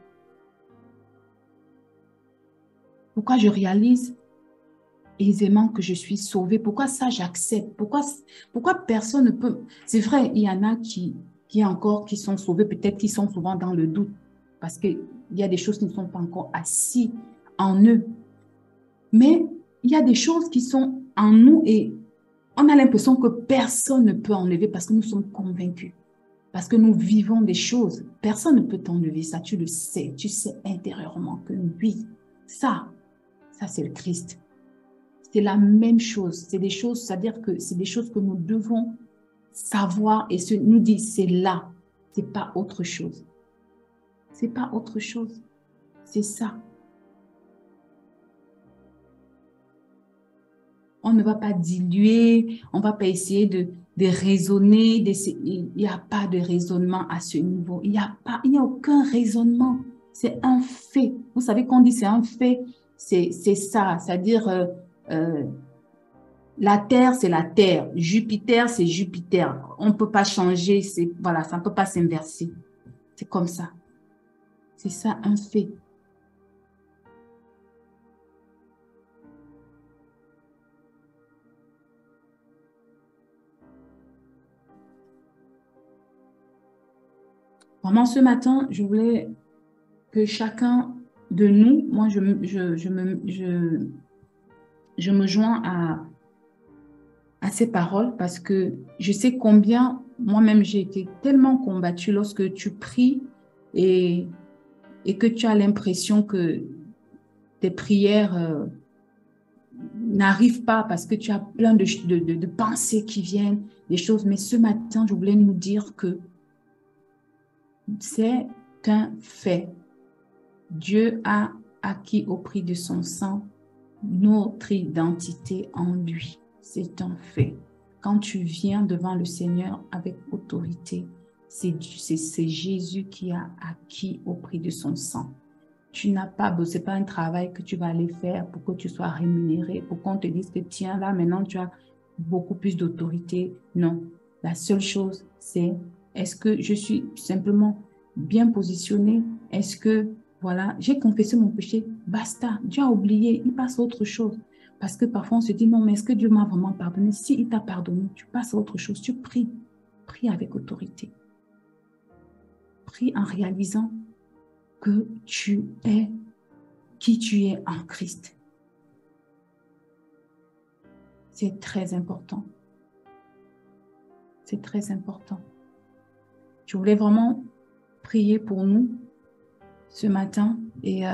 Speaker 2: Pourquoi je réalise aisément que je suis sauvée? Pourquoi ça j'accepte? Pourquoi personne ne peut... C'est vrai, il y en a qui sont sauvés, peut-être qui sont souvent dans le doute, parce qu'il y a des choses qui ne sont pas encore assises en eux. Mais il y a des choses qui sont en nous et on a l'impression que personne ne peut enlever parce que nous sommes convaincus. Parce que nous vivons des choses. Personne ne peut t'enlever ça, tu le sais. Tu sais intérieurement que oui, ça c'est le Christ. C'est la même chose. C'est des choses, c'est-à-dire que c'est des choses que nous devons savoir et nous dire c'est là. C'est pas autre chose. C'est pas autre chose. C'est ça. On ne va pas diluer, on ne va pas essayer de raisonner. Il n'y a pas de raisonnement à ce niveau. Il n'y a aucun raisonnement. C'est un fait. Vous savez qu'on dit c'est un fait, c'est ça. C'est-à-dire, la Terre, c'est la Terre. Jupiter, c'est Jupiter. On ne peut pas changer. Voilà, ça ne peut pas s'inverser. C'est comme ça. C'est ça, un fait. Vraiment, ce matin, je voulais que chacun de nous, moi, je me joins à ces paroles parce que je sais combien, moi-même, j'ai été tellement combattue lorsque tu pries et que tu as l'impression que tes prières n'arrivent pas parce que tu as plein de pensées qui viennent, des choses. Mais ce matin, je voulais nous dire que c'est un fait. Dieu a acquis au prix de son sang notre identité en lui. C'est un fait. Quand tu viens devant le Seigneur avec autorité, c'est Jésus qui a acquis au prix de son sang. Tu n'as pas, ce n'est pas un travail que tu vas aller faire pour que tu sois rémunéré, pour qu'on te dise que tiens, là, maintenant, tu as beaucoup plus d'autorité. Non. La seule chose, c'est est-ce que je suis simplement bien positionnée? Est-ce que, voilà, j'ai confessé mon péché, basta, Dieu a oublié, il passe à autre chose. Parce que parfois, on se dit, non, mais est-ce que Dieu m'a vraiment pardonné? Si il t'a pardonné, tu passes à autre chose, tu pries. Prie avec autorité. Prie en réalisant que tu es qui tu es en Christ. C'est très important. C'est très important. Je voulais vraiment prier pour nous ce matin et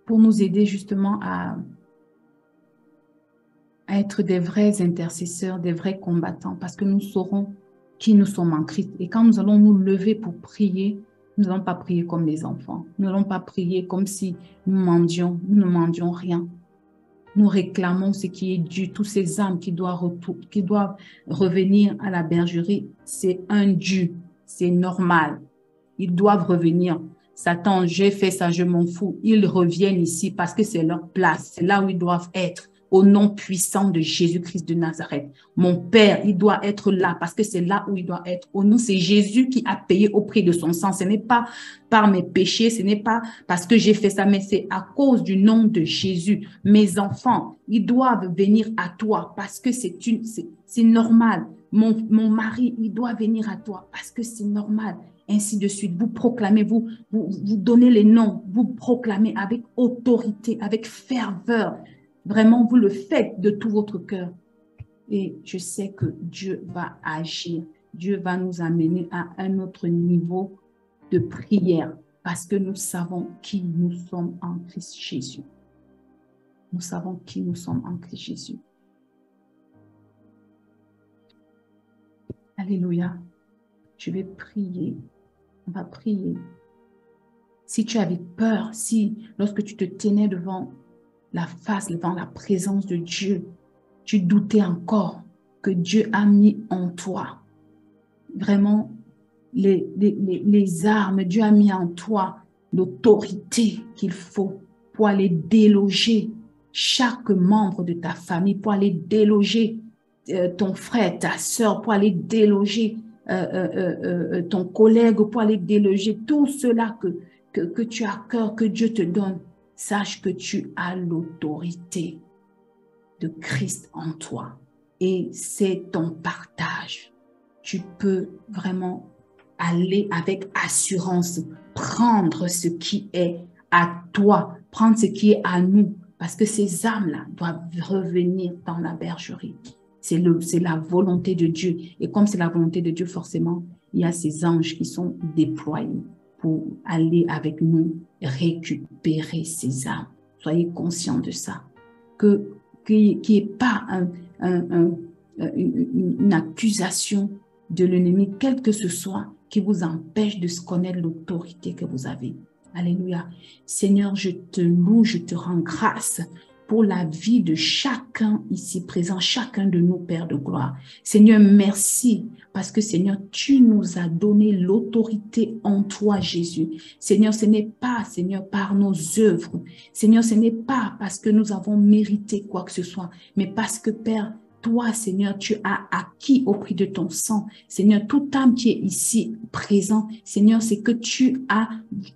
Speaker 2: pour nous aider justement à être des vrais intercesseurs, des vrais combattants, parce que nous saurons qui nous sommes en Christ. Et quand nous allons nous lever pour prier, nous n'allons pas prier comme les enfants. Nous n'allons pas prier comme si nous mendions. Nous ne mendions rien. Nous réclamons ce qui est dû. Tous ces âmes qui doivent revenir à la bergerie, c'est un dû. C'est normal. Ils doivent revenir. Satan, j'ai fait ça, je m'en fous. Ils reviennent ici parce que c'est leur place. C'est là où ils doivent être. Au nom puissant de Jésus-Christ de Nazareth. Mon Père, il doit être là parce que c'est là où il doit être. Au nom, c'est Jésus qui a payé au prix de son sang. Ce n'est pas par mes péchés, ce n'est pas parce que j'ai fait ça, mais c'est à cause du nom de Jésus. Mes enfants, ils doivent venir à toi parce que c'est normal. Mon mari, il doit venir à toi parce que c'est normal. Ainsi de suite, vous proclamez, vous donnez les noms, vous proclamez avec autorité, avec ferveur. Vraiment, vous le faites de tout votre cœur. Et je sais que Dieu va agir. Dieu va nous amener à un autre niveau de prière parce que nous savons qui nous sommes en Christ Jésus. Nous savons qui nous sommes en Christ Jésus. Alléluia. Je vais prier. On va prier. Si tu avais peur, lorsque tu te tenais devant la face, devant la présence de Dieu, tu doutais encore que Dieu a mis en toi vraiment les armes, Dieu a mis en toi l'autorité qu'il faut pour aller déloger chaque membre de ta famille, pour aller déloger ton frère, ta soeur, pour aller déloger ton collègue, pour aller déloger tout cela que tu as à cœur, que Dieu te donne. Sache que tu as l'autorité. de Christ en toi. Et c'est ton partage. Tu peux vraiment aller avec assurance, prendre ce qui est à toi, prendre ce qui est à nous, parce que ces âmes-là doivent revenir dans la bergerie. C'est la volonté de Dieu. Et comme c'est la volonté de Dieu, forcément, il y a ces anges qui sont déployés pour aller avec nous récupérer ces âmes. Soyez conscients de ça. Qu'il n'y ait pas une accusation de l'ennemi, quel que ce soit, qui vous empêche de connaître l'autorité que vous avez. Alléluia. Seigneur, je te loue, je te rends grâce pour la vie de chacun ici présent, chacun de nous, Père de gloire. Seigneur, merci parce que, Seigneur, tu nous as donné l'autorité en toi, Jésus. Seigneur, ce n'est pas, Seigneur, par nos œuvres. Seigneur, ce n'est pas parce que nous avons mérité quoi que ce soit, mais parce que, Père, toi, Seigneur, tu as acquis au prix de ton sang. Seigneur, toute âme qui est ici présent, Seigneur, c'est que tu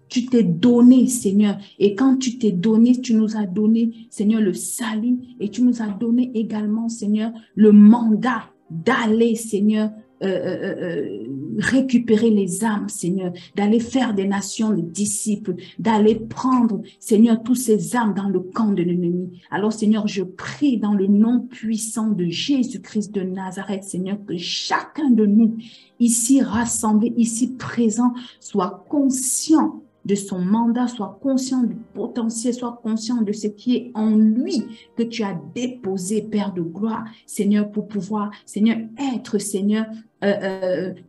Speaker 2: t'es donné, Seigneur. Et quand tu t'es donné, tu nous as donné, Seigneur, le salut. Et tu nous as donné également, Seigneur, le mandat d'aller, Seigneur, récupérer les âmes, Seigneur, d'aller faire des nations les disciples, d'aller prendre, Seigneur, tous ces âmes dans le camp de l'ennemi. Alors, Seigneur, je prie dans le nom puissant de Jésus-Christ de Nazareth, Seigneur, que chacun de nous, ici rassemblés, ici présents, soit conscient de son mandat, soit conscient du potentiel, soit conscient de ce qui est en lui que tu as déposé, Père de gloire, Seigneur, pour pouvoir, Seigneur, être, Seigneur,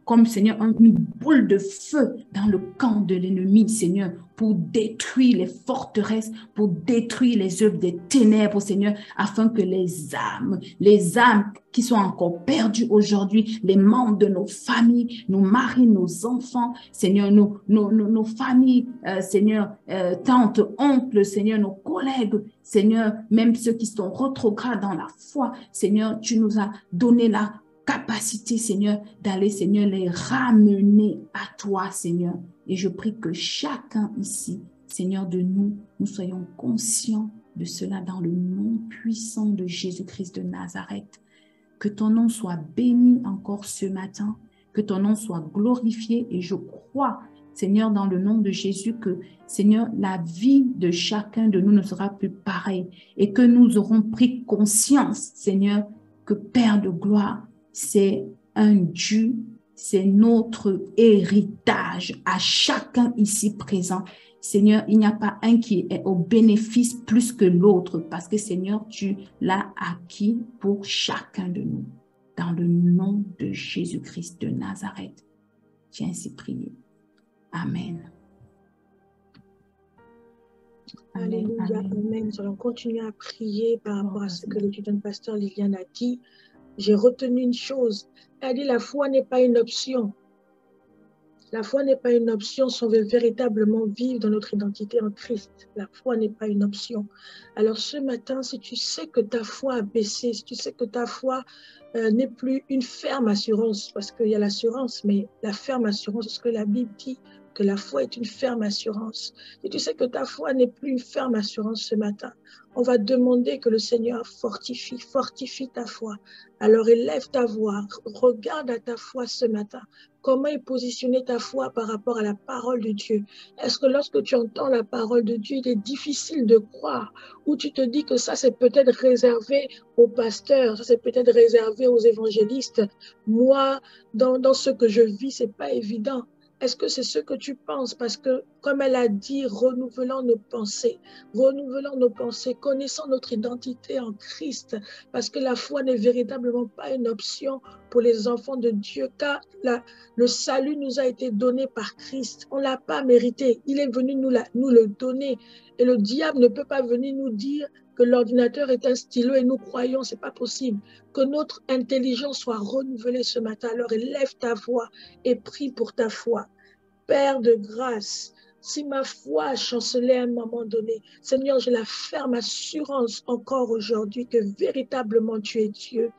Speaker 2: comme, Seigneur, une boule de feu dans le camp de l'ennemi, Seigneur, pour détruire les forteresses, pour détruire les œuvres des ténèbres, Seigneur, afin que les âmes qui sont encore perdues aujourd'hui, les membres de nos familles, nos maris, nos enfants, Seigneur, nos familles, Seigneur, tantes, oncles, Seigneur, nos collègues, Seigneur, même ceux qui sont rétrogrades dans la foi, Seigneur, tu nous as donné la capacité, Seigneur, d'aller, Seigneur, les ramener à toi, Seigneur. Et je prie que chacun ici, Seigneur, de nous soyons conscients de cela dans le nom puissant de Jésus-Christ de Nazareth. Que ton nom soit béni encore ce matin, que ton nom soit glorifié. Et je crois, Seigneur, dans le nom de Jésus, que, Seigneur, la vie de chacun de nous ne sera plus pareille et que nous aurons pris conscience, Seigneur, que Père de gloire, c'est un dû, c'est notre héritage à chacun ici présent. Seigneur, il n'y a pas un qui est au bénéfice plus que l'autre parce que, Seigneur, tu l'as acquis pour chacun de nous. Dans le nom de Jésus-Christ de Nazareth, j'ai ainsi prié. Amen.
Speaker 1: Alléluia, amen. Nous allons continuer à prier par rapport à ce que l'étudiant pasteur Liliane a dit. J'ai retenu une chose. Elle a dit la foi n'est pas une option. La foi n'est pas une option si on veut véritablement vivre dans notre identité en Christ. La foi n'est pas une option. Alors ce matin, si tu sais que ta foi a baissé, si tu sais que ta foi n'est plus une ferme assurance, parce qu'il y a l'assurance, mais la ferme assurance, c'est ce que la Bible dit, que la foi est une ferme assurance. Si tu sais que ta foi n'est plus une ferme assurance ce matin, on va demander que le Seigneur fortifie ta foi. Alors élève ta voix, regarde à ta foi ce matin. Comment est positionnée ta foi par rapport à la parole de Dieu? Est-ce que lorsque tu entends la parole de Dieu, il est difficile de croire? Ou tu te dis que ça c'est peut-être réservé aux pasteurs, ça c'est peut-être réservé aux évangélistes. Moi, dans ce que je vis, c'est pas évident. Est-ce que c'est ce que tu penses? Parce que, comme elle a dit, renouvelons nos pensées, connaissant notre identité en Christ, parce que la foi n'est véritablement pas une option pour les enfants de Dieu, car le salut nous a été donné par Christ. On ne l'a pas mérité. Il est venu nous le donner. Et le diable ne peut pas venir nous dire que l'ordinateur est un stylo et nous croyons, ce n'est pas possible. Que notre intelligence soit renouvelée ce matin. Alors élève ta voix et prie pour ta foi. Père de grâce, Si ma foi a chancelé à un moment donné, Seigneur, j'ai la ferme assurance encore aujourd'hui que véritablement tu es Dieu,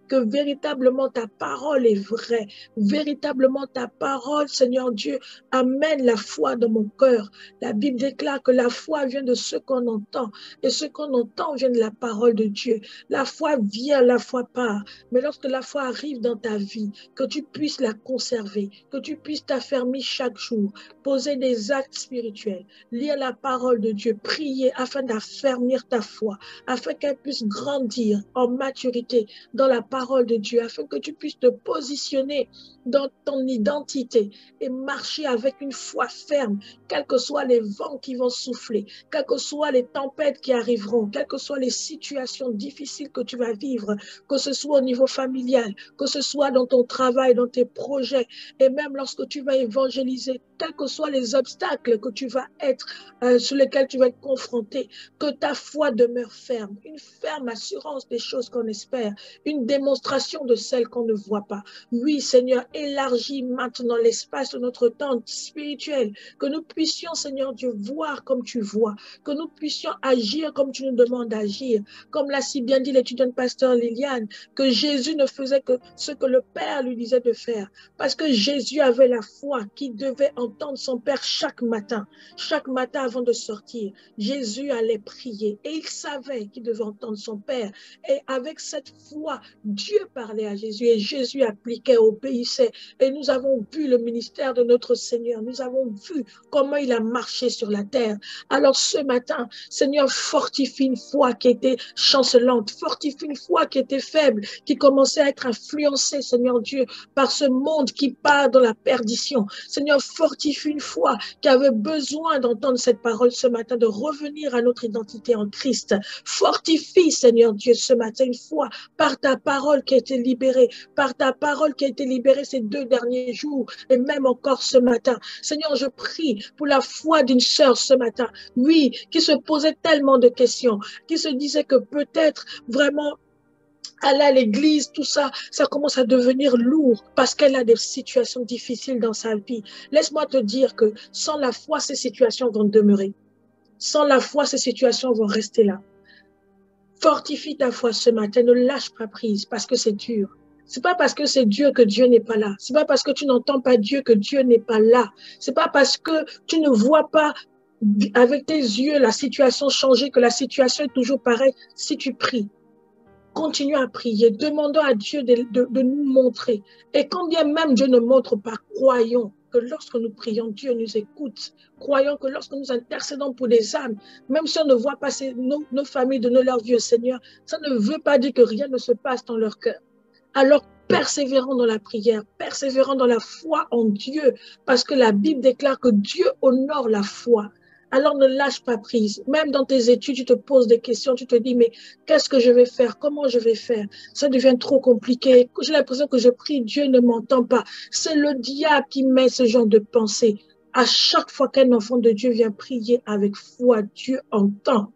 Speaker 1: que véritablement ta parole est vraie, véritablement ta parole, Seigneur Dieu, amène la foi dans mon cœur. La Bible déclare que la foi vient de ce qu'on entend et ce qu'on entend vient de la parole de Dieu. La foi vient, la foi part. Mais lorsque la foi arrive dans ta vie, que tu puisses la conserver, que tu puisses t'affermir chaque jour, poser des actes spirituels, lire la parole de Dieu, prier afin d'affermir ta foi, afin qu'elle puisse grandir en maturité dans la parole de Dieu, afin que tu puisses te positionner dans ton identité et marcher avec une foi ferme, quels que soient les vents qui vont souffler, quelles que soient les tempêtes qui arriveront, quelles que soient les situations difficiles que tu vas vivre, que ce soit au niveau familial, que ce soit dans ton travail, dans tes projets, et même lorsque tu vas évangéliser, quels que soient les obstacles que tu vas être, sur lesquels tu vas être confronté, que ta foi demeure ferme, une ferme assurance des choses qu'on espère, une démonstration de celles qu'on ne voit pas. Oui, Seigneur, élargis maintenant l'espace de notre temps spirituel, que nous puissions, Seigneur Dieu, voir comme tu vois, que nous puissions agir comme tu nous demandes d'agir, comme l'a si bien dit l'étudiante pasteur Liliane, que Jésus ne faisait que ce que le Père lui disait de faire, parce que Jésus avait la foi qui devait entendre son Père chaque matin avant de sortir. Jésus allait prier et il savait qu'il devait entendre son Père. Et avec cette foi, Dieu parlait à Jésus et Jésus appliquait, obéissait. Et nous avons vu le ministère de notre Seigneur. Nous avons vu comment il a marché sur la terre. Alors ce matin, Seigneur, fortifie une foi qui était chancelante, fortifie une foi qui était faible, qui commençait à être influencée, Seigneur Dieu, par ce monde qui part dans la perdition. Seigneur, fortifie une foi qui avait besoin d'entendre cette parole ce matin, de revenir à notre identité en Christ. Fortifie, Seigneur Dieu, ce matin une foi par ta parole qui a été libérée, par ta parole qui a été libérée ces 2 derniers jours et même encore ce matin. Seigneur, je prie pour la foi d'une sœur ce matin, oui, qui se posait tellement de questions, qui se disait que peut-être vraiment aller à l'église, tout ça, ça commence à devenir lourd parce qu'elle a des situations difficiles dans sa vie. Laisse-moi te dire que sans la foi, ces situations vont demeurer. Sans la foi, ces situations vont rester là. Fortifie ta foi ce matin, ne lâche pas prise parce que c'est dur. C'est pas parce que c'est Dieu que Dieu n'est pas là. C'est pas parce que tu n'entends pas Dieu que Dieu n'est pas là. C'est pas parce que tu ne vois pas avec tes yeux la situation changer que la situation est toujours pareille. Si tu pries, continue à prier, demandons à Dieu de nous montrer. Et quand bien même Dieu ne montre pas, croyons que lorsque nous prions, Dieu nous écoute. Croyons que lorsque nous intercédons pour des âmes, même si on ne voit pas nos familles donner leur vie au Seigneur, ça ne veut pas dire que rien ne se passe dans leur cœur. Alors, persévérons dans la prière, persévérons dans la foi en Dieu, parce que la Bible déclare que Dieu honore la foi. Alors ne lâche pas prise. Même dans tes études, tu te poses des questions, tu te dis, mais qu'est-ce que je vais faire? Comment je vais faire? Ça devient trop compliqué. J'ai l'impression que je prie, Dieu ne m'entend pas. C'est le diable qui met ce genre de pensée. À chaque fois qu'un enfant de Dieu vient prier avec foi, Dieu entend.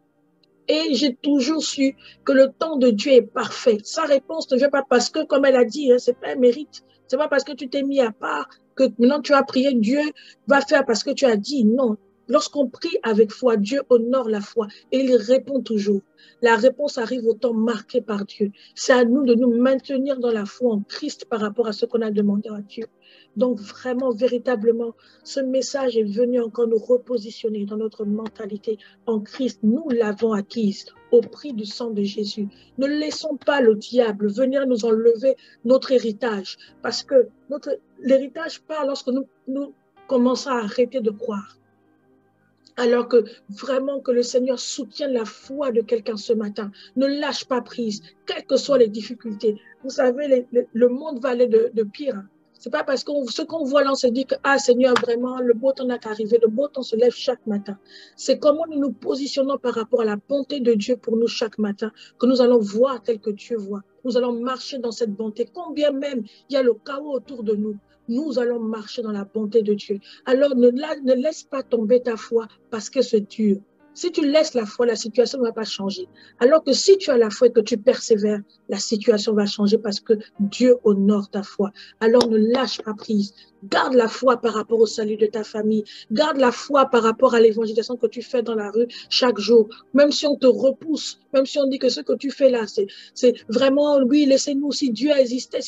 Speaker 1: Et j'ai toujours su que le temps de Dieu est parfait. Sa réponse ne vient pas parce que, comme elle a dit, c'est pas un mérite. C'est pas parce que tu t'es mis à part que maintenant tu as prié, Dieu va faire parce que tu as dit. Non. Lorsqu'on prie avec foi, Dieu honore la foi et il répond toujours. La réponse arrive au temps marqué par Dieu. C'est à nous de nous maintenir dans la foi en Christ par rapport à ce qu'on a demandé à Dieu. Donc vraiment, véritablement, ce message est venu encore nous repositionner dans notre mentalité en Christ. Nous l'avons acquise au prix du sang de Jésus. Ne laissons pas le diable venir nous enlever notre héritage parce que l'héritage part lorsque nous commençons à arrêter de croire. Alors que vraiment que le Seigneur soutienne la foi de quelqu'un ce matin. Ne lâche pas prise, quelles que soient les difficultés. Vous savez, le monde va aller de pire. C'est pas parce que ce qu'on voit là, on se dit que, ah Seigneur, vraiment, le beau temps n'a qu'arrivé, le beau temps se lève chaque matin. C'est comment nous nous positionnons par rapport à la bonté de Dieu pour nous chaque matin, que nous allons voir tel que Dieu voit. Nous allons marcher dans cette bonté. Combien même il y a le chaos autour de nous, nous allons marcher dans la bonté de Dieu. Alors ne laisse pas tomber ta foi parce que c'est dur. Si tu laisses la foi, la situation ne va pas changer. Alors que si tu as la foi et que tu persévères, la situation va changer parce que Dieu honore ta foi. Alors ne lâche pas prise. Garde la foi par rapport au salut de ta famille. Garde la foi par rapport à l'évangélisation que tu fais dans la rue chaque jour. Même si on te repousse, même si on dit que ce que tu fais là, c'est vraiment, oui, laissez-nous, si Dieu existait,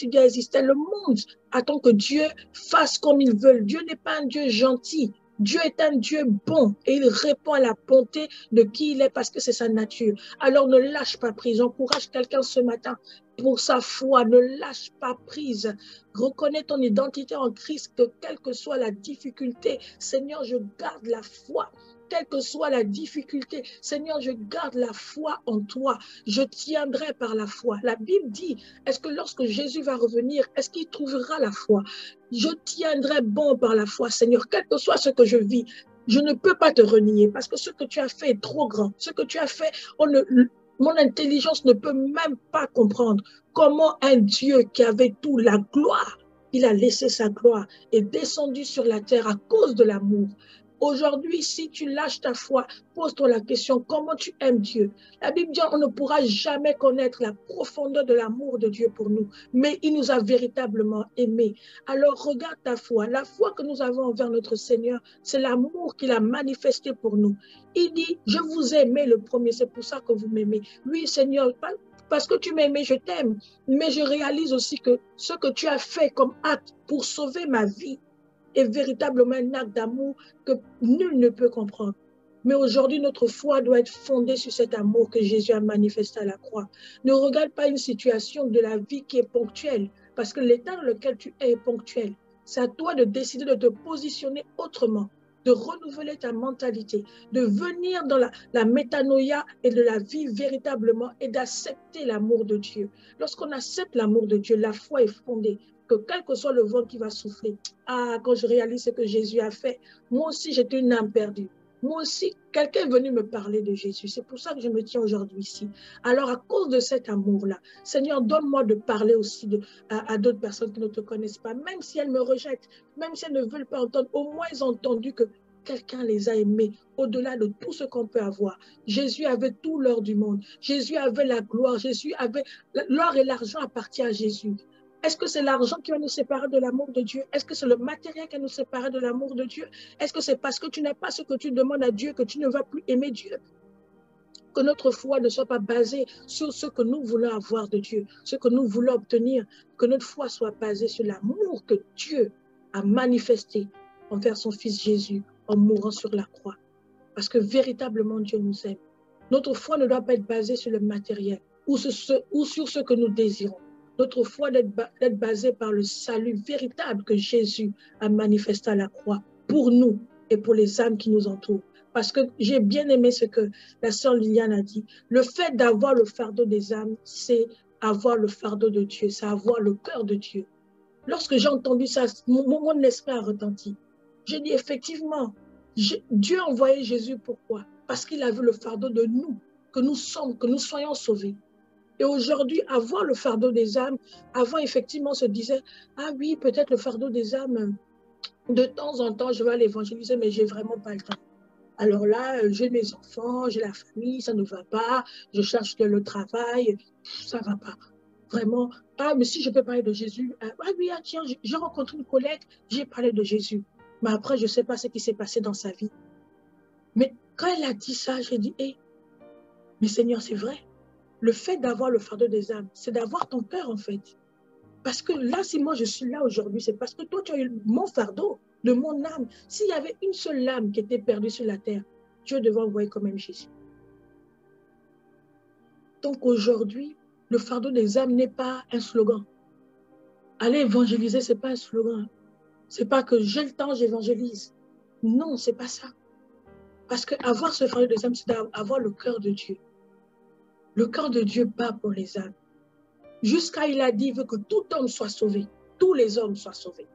Speaker 1: le monde attend que Dieu fasse comme il veut. Dieu n'est pas un Dieu gentil. Dieu est un Dieu bon et il répond à la bonté de qui il est parce que c'est sa nature. Alors ne lâche pas prise. J'encourage quelqu'un ce matin pour sa foi. Ne lâche pas prise. Reconnais ton identité en Christ, que quelle que soit la difficulté, Seigneur, je garde la foi. Quelle que soit la difficulté, Seigneur, je garde la foi en toi. Je tiendrai par la foi. La Bible dit, est-ce que lorsque Jésus va revenir, est-ce qu'il trouvera la foi? Je tiendrai bon par la foi, Seigneur, quel que soit ce que je vis. Je ne peux pas te renier parce que ce que tu as fait est trop grand. Ce que tu as fait, mon intelligence ne peut même pas comprendre comment un Dieu qui avait tout, la gloire, il a laissé sa gloire et descendu sur la terre à cause de l'amour. Aujourd'hui, si tu lâches ta foi, pose-toi la question, comment tu aimes Dieu? La Bible dit, on ne pourra jamais connaître la profondeur de l'amour de Dieu pour nous, mais il nous a véritablement aimés. Alors regarde ta foi. La foi que nous avons envers notre Seigneur, c'est l'amour qu'il a manifesté pour nous. Il dit, je vous ai aimé le premier, c'est pour ça que vous m'aimez. Oui, Seigneur, parce que tu m'aimais, je t'aime. Mais je réalise aussi que ce que tu as fait comme acte pour sauver ma vie est véritablement un acte d'amour que nul ne peut comprendre. Mais aujourd'hui, notre foi doit être fondée sur cet amour que Jésus a manifesté à la croix. Ne regarde pas une situation de la vie qui est ponctuelle, parce que l'état dans lequel tu es ponctuel. C'est à toi de décider de te positionner autrement, de renouveler ta mentalité, de venir dans la métanoïa et de la vie véritablement et d'accepter l'amour de Dieu. Lorsqu'on accepte l'amour de Dieu, la foi est fondée. Que quel que soit le vent qui va souffler, quand je réalise ce que Jésus a fait, moi aussi j'étais une âme perdue. Moi aussi, quelqu'un est venu me parler de Jésus. C'est pour ça que je me tiens aujourd'hui ici. Alors, à cause de cet amour-là, Seigneur, donne-moi de parler aussi à d'autres personnes qui ne te connaissent pas, même si elles me rejettent, même si elles ne veulent pas entendre, au moins ils ont entendu que quelqu'un les a aimés au-delà de tout ce qu'on peut avoir. Jésus avait tout l'or du monde. Jésus avait la gloire. Jésus avait l'or et l'argent appartiennent à Jésus. Est-ce que c'est l'argent qui va nous séparer de l'amour de Dieu? Est-ce que c'est le matériel qui va nous séparer de l'amour de Dieu? Est-ce que c'est parce que tu n'as pas ce que tu demandes à Dieu que tu ne vas plus aimer Dieu? Que notre foi ne soit pas basée sur ce que nous voulons avoir de Dieu, ce que nous voulons obtenir, que notre foi soit basée sur l'amour que Dieu a manifesté envers son Fils Jésus en mourant sur la croix. Parce que véritablement Dieu nous aime. Notre foi ne doit pas être basée sur le matériel ou sur ce que nous désirons. Notre foi doit être basée par le salut véritable que Jésus a manifesté à la croix pour nous et pour les âmes qui nous entourent. Parce que j'ai bien aimé ce que la sœur Liliane a dit. Le fait d'avoir le fardeau des âmes, c'est avoir le fardeau de Dieu, c'est avoir le cœur de Dieu. Lorsque j'ai entendu ça, mon esprit a retenti. J'ai dit effectivement, Dieu a envoyé Jésus pourquoi? Parce qu'il a vu le fardeau de nous, que nous soyons sauvés. Et aujourd'hui, avoir le fardeau des âmes, avant effectivement on se disait, ah oui, peut-être le fardeau des âmes, de temps en temps, je vais l'évangéliser, mais j'ai vraiment pas le temps. Alors là, j'ai mes enfants, j'ai la famille, ça ne va pas, je cherche le travail, ça ne va pas. Vraiment, ah, mais si je peux parler de Jésus, ah oui, ah, tiens, j'ai rencontré une collègue, j'ai parlé de Jésus. Mais après, je ne sais pas ce qui s'est passé dans sa vie. Mais quand elle a dit ça, j'ai dit, hé, mais Seigneur, c'est vrai. Le fait d'avoir le fardeau des âmes, c'est d'avoir ton cœur, en fait. Parce que là, si moi je suis là aujourd'hui, c'est parce que toi, tu as eu mon fardeau, de mon âme. S'il y avait une seule âme qui était perdue sur la terre, Dieu devait envoyer quand même Jésus. Donc aujourd'hui, le fardeau des âmes n'est pas un slogan. Aller évangéliser, ce n'est pas un slogan. Ce n'est pas que j'ai le temps, j'évangélise. Non, ce n'est pas ça. Parce qu'avoir ce fardeau des âmes, c'est d'avoir le cœur de Dieu. Le cœur de Dieu bat pour les âmes. Jusqu'à il a dit, il veut que tout homme soit sauvé. Tous les hommes soient sauvés.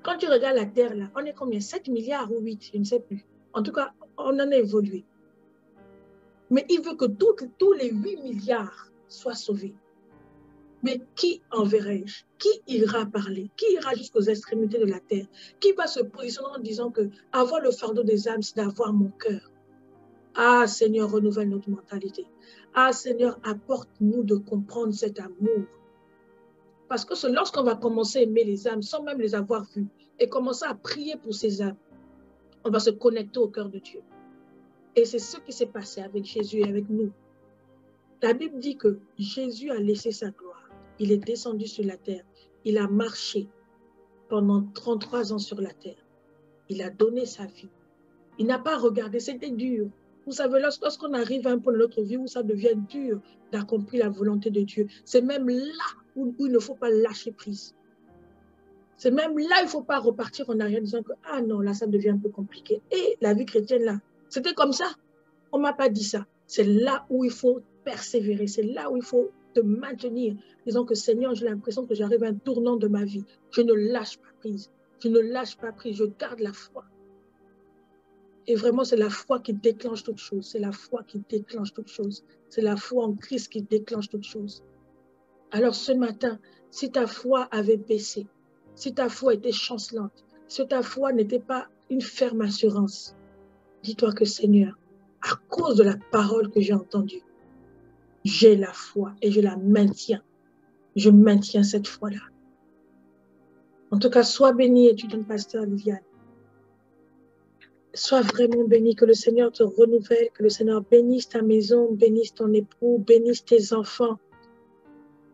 Speaker 1: Quand tu regardes la Terre, là, on est combien? 7 milliards ou 8, je ne sais plus. En tout cas, on en a évolué. Mais il veut que tous les 8 milliards soient sauvés. Mais qui enverrai-je? Qui ira parler? Qui ira jusqu'aux extrémités de la terre? Qui va se positionner en disant que avoir le fardeau des âmes, c'est d'avoir mon cœur? Ah Seigneur, renouvelle notre mentalité. Ah Seigneur, apporte-nous de comprendre cet amour. Parce que c'est lorsqu'on va commencer à aimer les âmes sans même les avoir vues et commencer à prier pour ces âmes, on va se connecter au cœur de Dieu. Et c'est ce qui s'est passé avec Jésus et avec nous. La Bible dit que Jésus a laissé sa gloire. Il est descendu sur la terre. Il a marché pendant 33 ans sur la terre. Il a donné sa vie. Il n'a pas regardé, c'était dur. Vous savez, lorsqu'on arrive à un point de notre vie où ça devient dur d'accomplir la volonté de Dieu, c'est même là où il ne faut pas lâcher prise. C'est même là, il ne faut pas repartir en arrière en disant que, ah non, là, ça devient un peu compliqué. Et la vie chrétienne, là, c'était comme ça. On ne m'a pas dit ça. C'est là où il faut persévérer. C'est là où il faut te maintenir. Disons que Seigneur, j'ai l'impression que j'arrive à un tournant de ma vie. Je ne lâche pas prise. Je ne lâche pas prise. Je garde la foi. Et vraiment, c'est la foi qui déclenche toute chose. C'est la foi qui déclenche toute chose. C'est la foi en Christ qui déclenche toute chose. Alors ce matin, si ta foi avait baissé, si ta foi était chancelante, si ta foi n'était pas une ferme assurance, dis-toi que Seigneur, à cause de la parole que j'ai entendue, j'ai la foi et je la maintiens. Je maintiens cette foi-là. En tout cas, sois béni, étudiante pasteur Viviane. Sois vraiment béni, que le Seigneur te renouvelle, que le Seigneur bénisse ta maison, bénisse ton époux, bénisse tes enfants.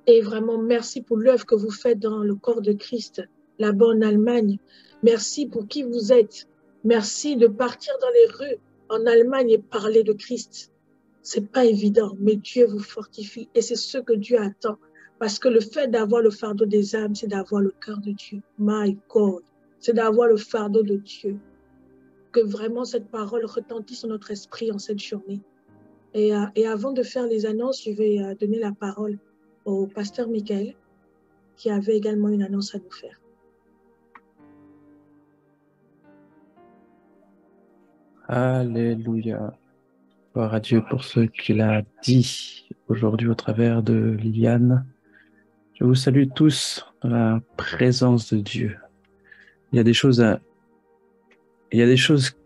Speaker 1: Et vraiment, merci pour l'œuvre que vous faites dans le corps de Christ, là-bas en Allemagne. Merci pour qui vous êtes. Merci de partir dans les rues en Allemagne et parler de Christ. C'est pas évident, mais Dieu vous fortifie et c'est ce que Dieu attend. Parce que le fait d'avoir le fardeau des âmes, c'est d'avoir le cœur de Dieu. My God, c'est d'avoir le fardeau de Dieu. Que vraiment cette parole retentisse sur notre esprit en cette journée. Et avant de faire les annonces, je vais donner la parole au pasteur Michael, qui avait également une annonce à nous faire.
Speaker 3: Alléluia. Gloire à Dieu pour ce qu'il a dit aujourd'hui au travers de Liliane. Je vous salue tous dans la présence de Dieu. Il y a des choses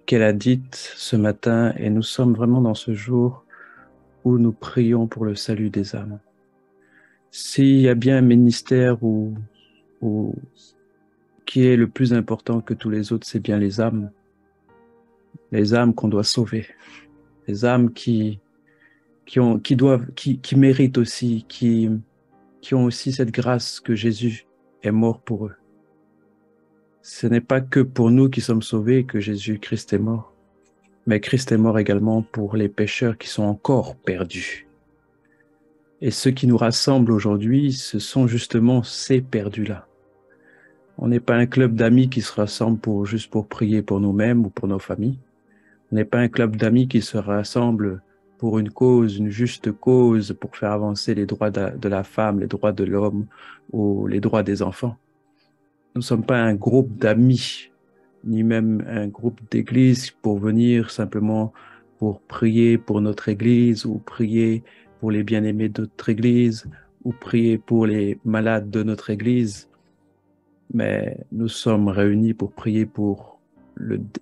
Speaker 3: qu'elle a dites ce matin et nous sommes vraiment dans ce jour où nous prions pour le salut des âmes. S'il y a bien un ministère qui est le plus important que tous les autres, c'est bien les âmes. Les âmes qu'on doit sauver. Les âmes qui méritent aussi, qui ont aussi cette grâce que Jésus est mort pour eux. Ce n'est pas que pour nous qui sommes sauvés que Jésus-Christ est mort, mais Christ est mort également pour les pécheurs qui sont encore perdus. Et ce qui nous rassemble aujourd'hui, ce sont justement ces perdus-là. On n'est pas un club d'amis qui se rassemble juste pour prier pour nous-mêmes ou pour nos familles. On n'est pas un club d'amis qui se rassemble pour une cause, une juste cause, pour faire avancer les droits de la femme, les droits de l'homme ou les droits des enfants. Nous ne sommes pas un groupe d'amis, ni même un groupe d'église pour venir simplement pour prier pour notre église ou prier pour les bien-aimés de notre église ou prier pour les malades de notre église. Mais nous sommes réunis pour prier pour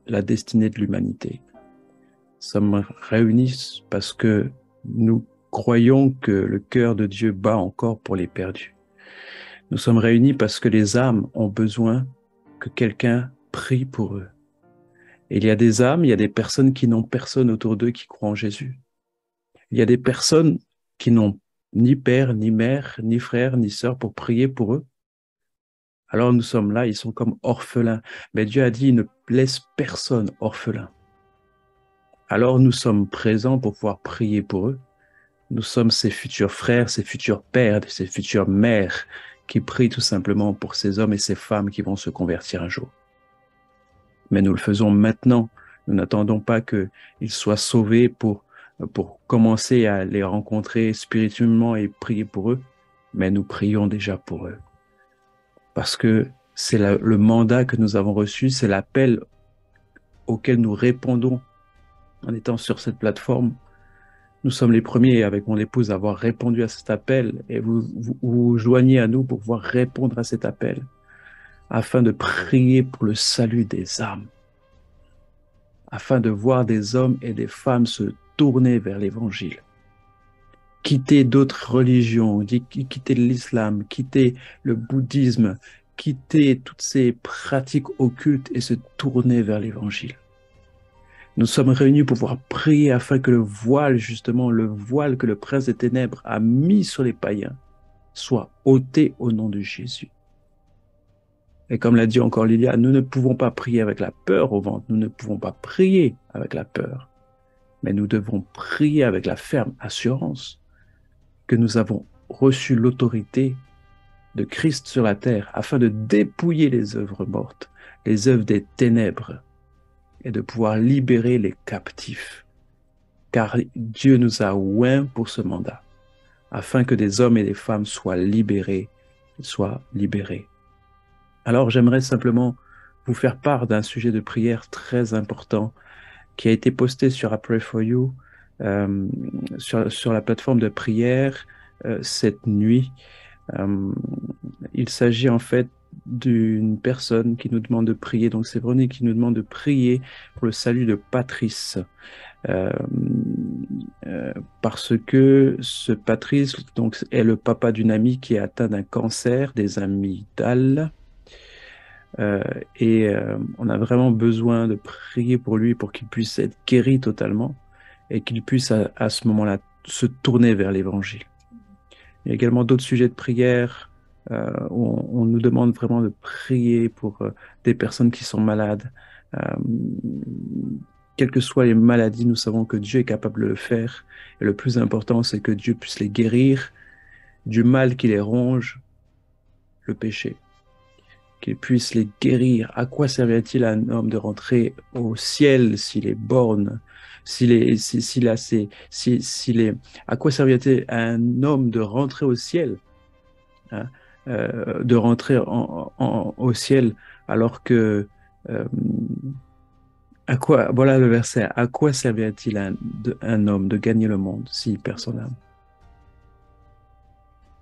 Speaker 3: la destinée de l'humanité. Nous sommes réunis parce que nous croyons que le cœur de Dieu bat encore pour les perdus. Nous sommes réunis parce que les âmes ont besoin que quelqu'un prie pour eux. Et il y a des âmes, il y a des personnes qui n'ont personne autour d'eux qui croient en Jésus. Il y a des personnes qui n'ont ni père, ni mère, ni frère, ni sœur pour prier pour eux. Alors nous sommes là, ils sont comme orphelins. Mais Dieu a dit, il ne laisse personne orphelin. Alors nous sommes présents pour pouvoir prier pour eux. Nous sommes ces futurs frères, ces futurs pères, ces futures mères qui prient tout simplement pour ces hommes et ces femmes qui vont se convertir un jour. Mais nous le faisons maintenant. Nous n'attendons pas qu'ils soient sauvés pour commencer à les rencontrer spirituellement et prier pour eux. Mais nous prions déjà pour eux. Parce que c'est le mandat que nous avons reçu, c'est l'appel auquel nous répondons en étant sur cette plateforme. Nous sommes les premiers avec mon épouse à avoir répondu à cet appel et vous joignez à nous pour pouvoir répondre à cet appel afin de prier pour le salut des âmes, afin de voir des hommes et des femmes se tourner vers l'Évangile. Quitter d'autres religions, quitter l'islam, quitter le bouddhisme, quitter toutes ces pratiques occultes et se tourner vers l'Évangile. Nous sommes réunis pour pouvoir prier afin que le voile, justement, le voile que le prince des ténèbres a mis sur les païens, soit ôté au nom de Jésus. Et comme l'a dit encore Lilia, nous ne pouvons pas prier avec la peur au ventre, nous ne pouvons pas prier avec la peur, mais nous devons prier avec la ferme assurance que nous avons reçu l'autorité de Christ sur la terre afin de dépouiller les œuvres mortes, les œuvres des ténèbres, et de pouvoir libérer les captifs. Car Dieu nous a oints pour ce mandat, afin que des hommes et des femmes soient libérés. Alors j'aimerais simplement vous faire part d'un sujet de prière très important qui a été posté sur A Pray For You, sur la plateforme de prière cette nuit. Il s'agit en fait d'une personne qui nous demande de prier, donc c'est Véronique qui nous demande de prier pour le salut de Patrice, parce que ce Patrice donc, est le papa d'une amie qui est atteinte d'un cancer des amygdales, et on a vraiment besoin de prier pour lui pour qu'il puisse être guéri totalement et qu'il puisse à ce moment-là se tourner vers l'Évangile. Il y a également d'autres sujets de prière où on nous demande vraiment de prier pour des personnes qui sont malades. Quelles que soient les maladies, nous savons que Dieu est capable de le faire. Et le plus important, c'est que Dieu puisse les guérir du mal qui les ronge, le péché. Qu'il puisse les guérir. À quoi servirait-il à un homme de rentrer au ciel s'il est borgne? À quoi servirait-il à un homme de rentrer au ciel, hein, de rentrer au ciel alors que voilà le verset, à quoi servirait-il à un homme de gagner le monde s'il perd son âme?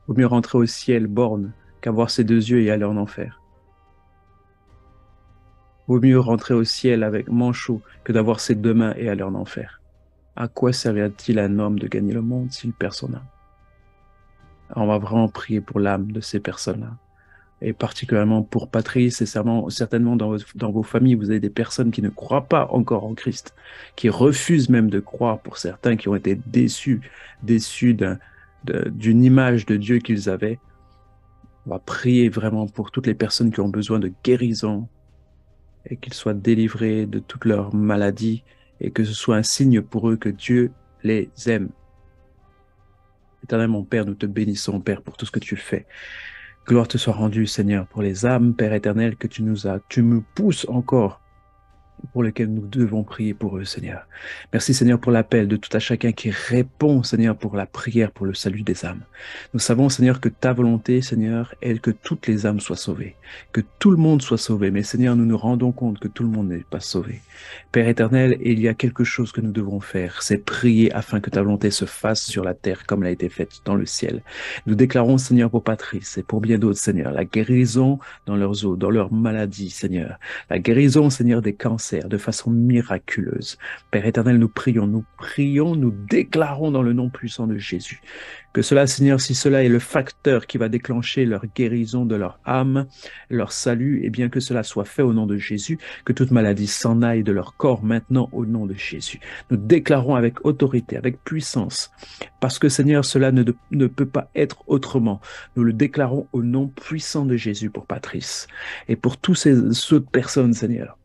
Speaker 3: Vaut mieux rentrer au ciel borgne qu'avoir ses deux yeux et aller en enfer. Vaut mieux rentrer au ciel avec manchot que d'avoir ses deux mains et aller en enfer. À quoi servira-t-il à un homme de gagner le monde s'il perd son âme? Alors on va vraiment prier pour l'âme de ces personnes-là. Et particulièrement pour Patrice, et certainement dans vos familles, vous avez des personnes qui ne croient pas encore en Christ, qui refusent même de croire, pour certains qui ont été déçus d'une image de Dieu qu'ils avaient. On va prier vraiment pour toutes les personnes qui ont besoin de guérison, et qu'ils soient délivrés de toutes leurs maladies, et que ce soit un signe pour eux que Dieu les aime. Éternel mon Père, nous te bénissons, Père, pour tout ce que tu fais. Gloire te soit rendue, Seigneur, pour les âmes, Père éternel, que tu me pousses encore, pour lesquels nous devons prier pour eux, Seigneur. Merci, Seigneur, pour l'appel de tout à chacun qui répond, Seigneur, pour la prière, pour le salut des âmes. Nous savons, Seigneur, que ta volonté, Seigneur, est que toutes les âmes soient sauvées, que tout le monde soit sauvé. Mais, Seigneur, nous nous rendons compte que tout le monde n'est pas sauvé. Père éternel, il y a quelque chose que nous devons faire, c'est prier afin que ta volonté se fasse sur la terre comme elle a été faite dans le ciel. Nous déclarons, Seigneur, pour Patrice et pour bien d'autres, Seigneur, la guérison dans leurs os, dans leurs maladies, Seigneur. La guérison, Seigneur, des cancers, de façon miraculeuse. Père éternel, nous prions, nous déclarons dans le nom puissant de Jésus que cela, Seigneur, si cela est le facteur qui va déclencher leur guérison de leur âme, leur salut, et bien que cela soit fait au nom de Jésus, que toute maladie s'en aille de leur corps maintenant au nom de Jésus. Nous déclarons avec autorité, avec puissance, parce que Seigneur, cela ne peut pas être autrement. Nous le déclarons au nom puissant de Jésus pour Patrice et pour toutes ces autres personnes, Seigneur,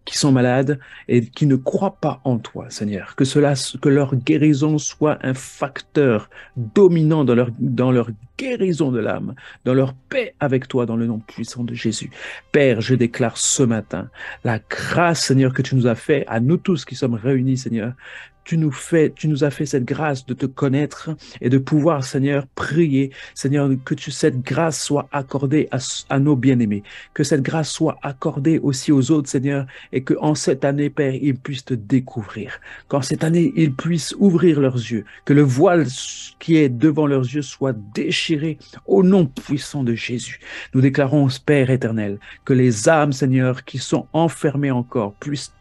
Speaker 3: qui sont malades et qui ne croient pas en toi, Seigneur. Que leur guérison soit un facteur dominant dans leur guérison de l'âme, dans leur paix avec toi, dans le nom puissant de Jésus. Père, je déclare ce matin la grâce, Seigneur, que tu nous as fait à nous tous qui sommes réunis, Seigneur. Tu nous as fait cette grâce de te connaître et de pouvoir, Seigneur, prier. Seigneur, que cette grâce soit accordée à nos bien-aimés. Que cette grâce soit accordée aussi aux autres, Seigneur, et qu'en cette année, Père, ils puissent te découvrir. Qu'en cette année, ils puissent ouvrir leurs yeux. Que le voile qui est devant leurs yeux soit déchiré au nom puissant de Jésus. Nous déclarons, Père éternel, que les âmes, Seigneur, qui sont enfermées encore, puissent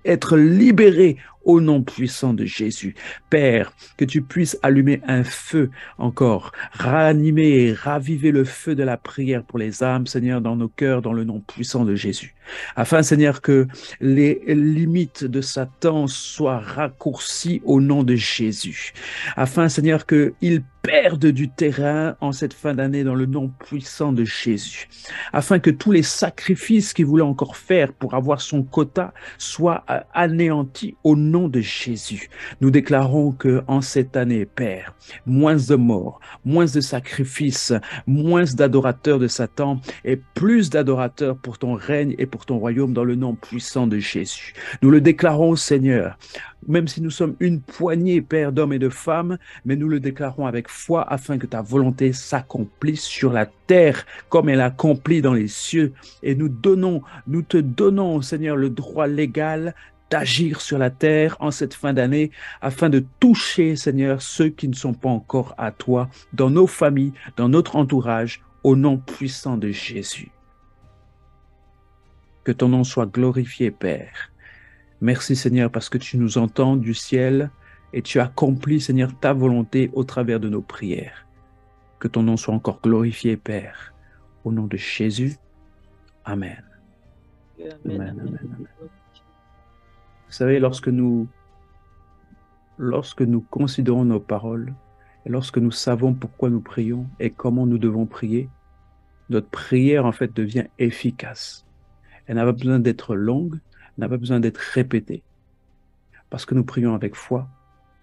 Speaker 3: être libérées au nom puissant de Jésus. Père, que tu puisses allumer un feu encore, ranimer et raviver le feu de la prière pour les âmes, Seigneur, dans nos cœurs, dans le nom puissant de Jésus. Afin, Seigneur, que les limites de Satan soient raccourcies au nom de Jésus. Afin, Seigneur, qu'il perde du terrain en cette fin d'année dans le nom puissant de Jésus. Afin que tous les sacrifices qu'il voulait encore faire pour avoir son quota soient anéantis au nom de Jésus. Nous déclarons que en cette année, Père, moins de morts, moins de sacrifices, moins d'adorateurs de Satan et plus d'adorateurs pour ton règne et pour ton royaume dans le nom puissant de Jésus. Nous le déclarons, Seigneur, même si nous sommes une poignée, Père, d'hommes et de femmes, mais nous le déclarons avec foi afin que ta volonté s'accomplisse sur la terre comme elle accomplit dans les cieux. Et nous te donnons, Seigneur, le droit légal d'agir sur la terre en cette fin d'année afin de toucher, Seigneur, ceux qui ne sont pas encore à toi, dans nos familles, dans notre entourage, au nom puissant de Jésus. Que ton nom soit glorifié, Père. Merci, Seigneur, parce que tu nous entends du ciel et tu accomplis, Seigneur, ta volonté au travers de nos prières. Que ton nom soit encore glorifié, Père. Au nom de Jésus. Amen. Amen, amen, amen. Vous savez, lorsque nous considérons nos paroles, et lorsque nous savons pourquoi nous prions et comment nous devons prier, notre prière, en fait, devient efficace. Elle n'a pas besoin d'être longue, n'a pas besoin d'être répétée, parce que nous prions avec foi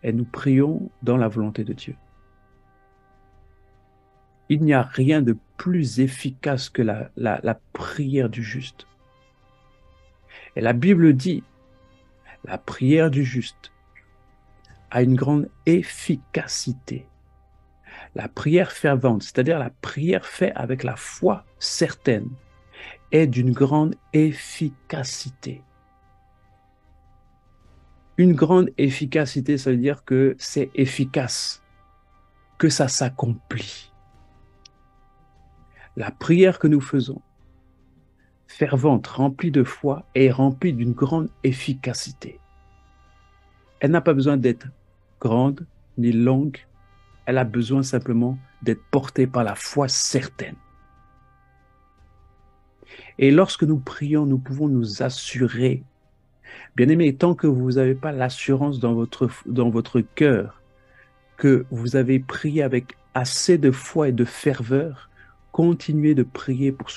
Speaker 3: et nous prions dans la volonté de Dieu. Il n'y a rien de plus efficace que la prière du juste. Et la Bible dit, la prière du juste a une grande efficacité. La prière fervente, c'est-à-dire la prière faite avec la foi certaine, est d'une grande efficacité. Une grande efficacité, ça veut dire que c'est efficace, que ça s'accomplit. La prière que nous faisons, fervente, remplie de foi, est remplie d'une grande efficacité. Elle n'a pas besoin d'être grande ni longue, elle a besoin simplement d'être portée par la foi certaine. Et lorsque nous prions, nous pouvons nous assurer, bien-aimés, tant que vous n'avez pas l'assurance dans votre cœur que vous avez prié avec assez de foi et de ferveur, continuez de prier pour ce